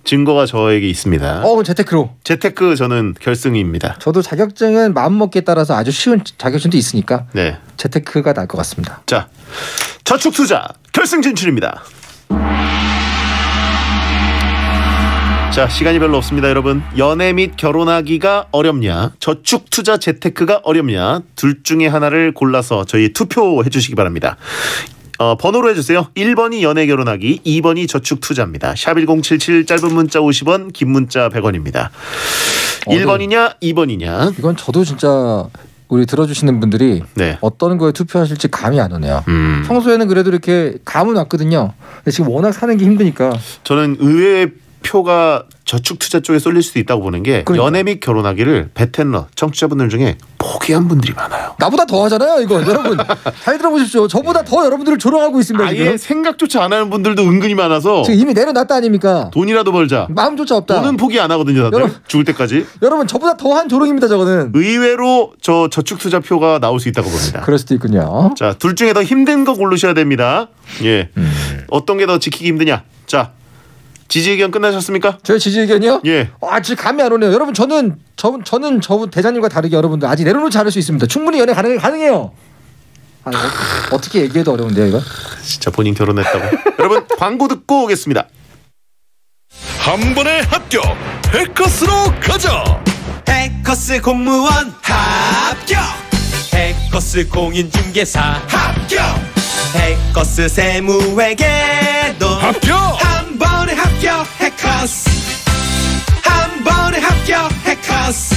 증거가 저에게 있습니다. 재테크로. 재테크 저는 결승입니다. 저도 자격증은 마음먹기에 따라서 아주 쉬운 자격증도 있으니까 네. 재테크가 나을 것 같습니다. 자, 저축 투자 결승 진출입니다. 자, 시간이 별로 없습니다, 여러분. 연애 및 결혼하기가 어렵냐, 저축 투자 재테크가 어렵냐, 둘 중에 하나를 골라서 저희 투표해 주시기 바랍니다. 번호로 해주세요. 1번이 연애 결혼하기, 2번이 저축 투자입니다. 샵1077 짧은 문자 50원, 긴 문자 100원입니다. 1번이냐 2번이냐. 이건 저도 진짜 우리 들어주시는 분들이 어떤 거에 투표하실지 감이 안 오네요. 평소에는 그래도 이렇게 감은 왔거든요. 근데 지금 워낙 사는 게 힘드니까. 저는 의외의 표가 저축 투자 쪽에 쏠릴 수도 있다고 보는 게 연애 및 결혼하기를 베테너 청취자분들 중에 포기한 분들이 많아요. 나보다 더 하잖아요, 이거. 여러분 잘 들어보십시오. 저보다 더 여러분들을 조롱하고 있습니다. 아예 지금. 생각조차 안 하는 분들도 은근히 많아서 지금 이미 내려놨다 아닙니까? 돈이라도 벌자. 마음조차 없다. 돈은 포기 안 하거든요, 다들. 죽을 때까지. 여러분 저보다 더한 조롱입니다, 저거는. 의외로 저 저축 투자 표가 나올 수 있다고 봅니다. 그럴 수도 있군요. 자, 둘 중에 더 힘든 거 고르셔야 됩니다. 예. 어떤 게 더 지키기 힘드냐? 자, 지지 의견 끝나셨습니까? 저희 지지 의견이요? 예. 지금 감이 안 오네요. 여러분 저는 저 대장님과 다르게 여러분들 아직 내려놓지 않을 수 있습니다. 충분히 연애 가능해요. 어떻게 얘기해도 어려운데요, 이거? 진짜 본인 결혼했다고. 여러분 광고 듣고 오겠습니다. 한 번에 합격! 해커스로 가자! 해커스 공무원 합격! 해커스 공인중개사 합격! 해커스 세무회계도 합격! 한 번에 합격! 해커스 한 번에 합격! 해커스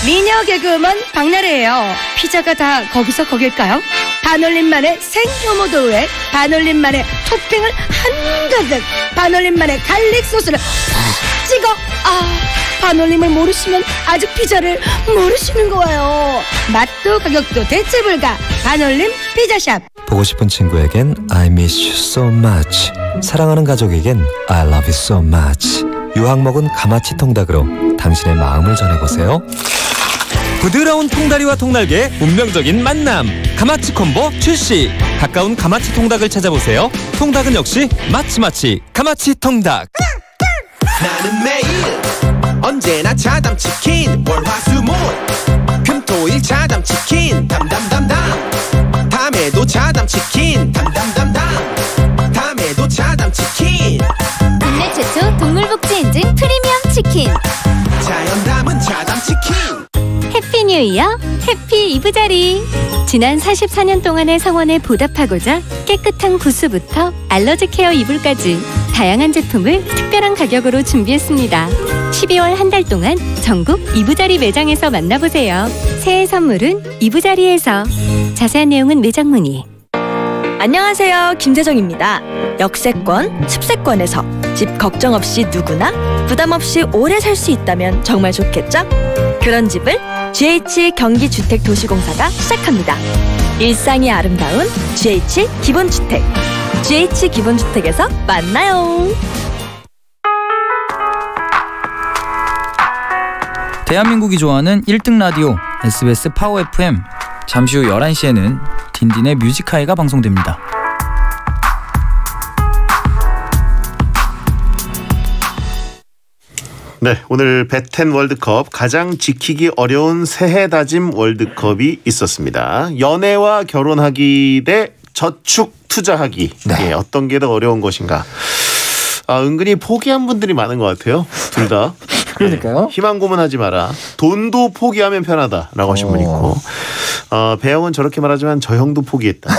미녀 개그우먼 박나래예요. 피자가 다 거기서 거길까요? 반올림만의 생효모도우에 반올림만의 토핑을 한가득, 반올림만의 갈릭 소스를 찍어. 반올림을 모르시면 아직 피자를 모르시는 거예요. 맛도 가격도 대체 불가. 반올림 피자샵. 보고 싶은 친구에겐 I miss you so much. 사랑하는 가족에겐 I love you so much. 유학 먹은 가마치 통닭으로 당신의 마음을 전해보세요. 부드러운 통다리와 통날개의 운명적인 만남. 가마치 콤보 출시. 가까운 가마치 통닭을 찾아보세요. 통닭은 역시 마치마치 가마치 통닭. 나는 매일 언제나 자담치킨 월화수목 금토일 자담치킨 담담담담 밤에도 자담치킨 담담담담 밤에도 자담치킨 국내 최초 동물복지 인증 프리미엄 치킨 자연 담은 자담치킨 해피 이브자리. 지난 44년 동안의 성원에 보답하고자 깨끗한 구스부터 알러지 케어 이불까지 다양한 제품을 특별한 가격으로 준비했습니다. 12월 한 달 동안 전국 이브자리 매장에서 만나보세요. 새해 선물은 이브자리에서. 자세한 내용은 매장 문의. 안녕하세요, 김재정입니다. 역세권, 습세권에서 집 걱정 없이 누구나 부담 없이 오래 살 수 있다면 정말 좋겠죠? 그런 집을 GH 경기주택도시공사가 시작합니다. 일상이 아름다운 GH 기본주택. GH 기본주택에서 만나요. 대한민국이 좋아하는 1등 라디오 SBS 파워 FM. 잠시 후 11시에는 딘딘의 뮤직하이가 방송됩니다. 네, 오늘 배텐 월드컵 가장 지키기 어려운 새해 다짐 월드컵이 있었습니다. 연애와 결혼하기 대 저축 투자하기. 네. 예, 어떤 게 더 어려운 것인가. 은근히 포기한 분들이 많은 것 같아요. 둘 다. 그러니까요. 희망 고문하지 마라. 돈도 포기하면 편하다라고 하신 분 있고. 배영은 저렇게 말하지만 저 형도 포기했다.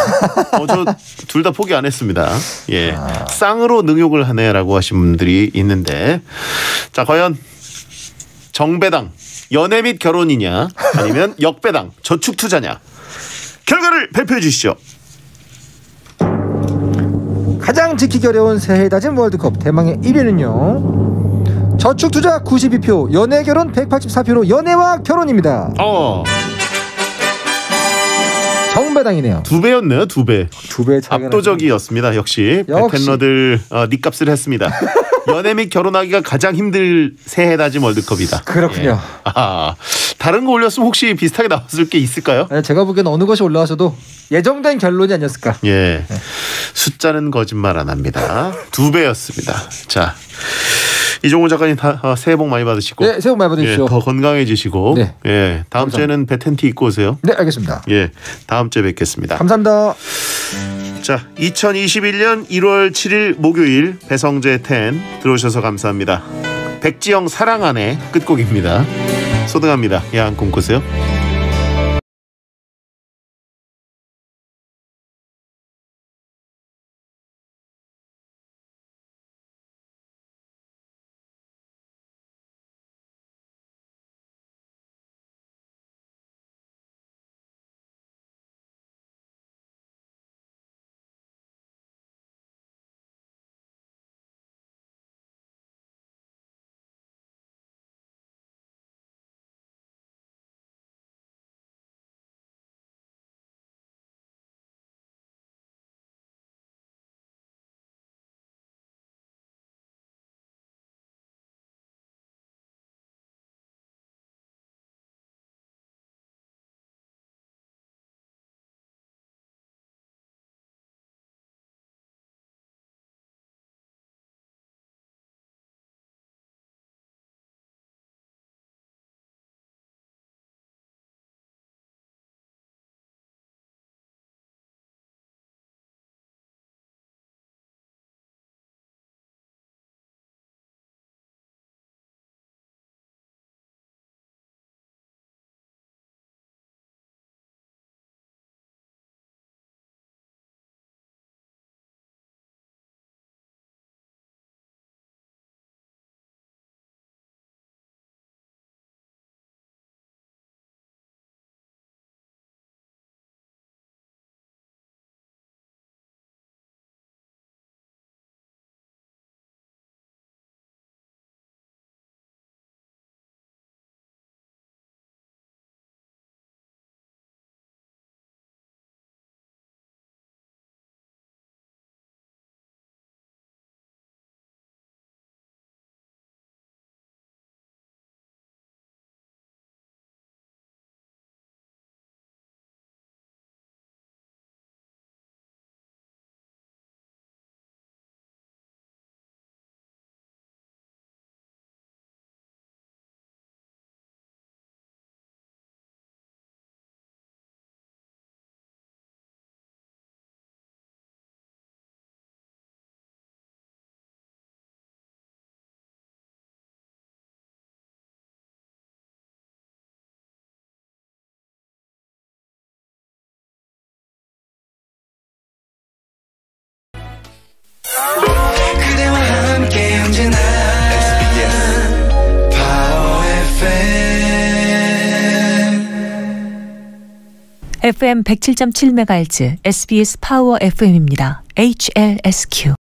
저 둘 다 포기 안 했습니다. 예, 쌍으로 능욕을 하네라고 하신 분들이 있는데, 자 과연 정배당 연애 및 결혼이냐 아니면 역배당 저축 투자냐, 결과를 발표해 주시죠. 가장 지키기 어려운 새해 다짐 월드컵 대망의 1위는요. 저축 투자 92표, 연애 결혼 184표로 연애와 결혼입니다. 정배당이네요. 2배였네요. 2배. 2배 차이가 압도적이었습니다. 역시 베텐러들 니값을 했습니다. 연애 및 결혼하기가 가장 힘들 새해 다짐 월드컵이다. 그렇군요. 예. 다른 거 올렸으면 혹시 비슷하게 나왔을 게 있을까요? 아니, 제가 보기엔 어느 것이 올라와서도 예정된 결론이 아니었을까. 예. 숫자는 거짓말 안 합니다. 2배였습니다. 자, 이종훈 작가님 새해 복 많이 받으시고. 네, 새해 복 많이 받으십시오. 예, 더 건강해지시고. 네. 예, 다음 감사합니다. 주에는 배텐티 입고 오세요. 네, 알겠습니다. 예, 다음 주에 뵙겠습니다. 감사합니다. 자, 2021년 1월 7일 목요일 배성재 10 들어오셔서 감사합니다. 백지영 사랑 안에 끝곡입니다. 소등합니다. 야한 꿈꾸세요. FM 107.7MHz SBS 파워 FM입니다. HLSQ.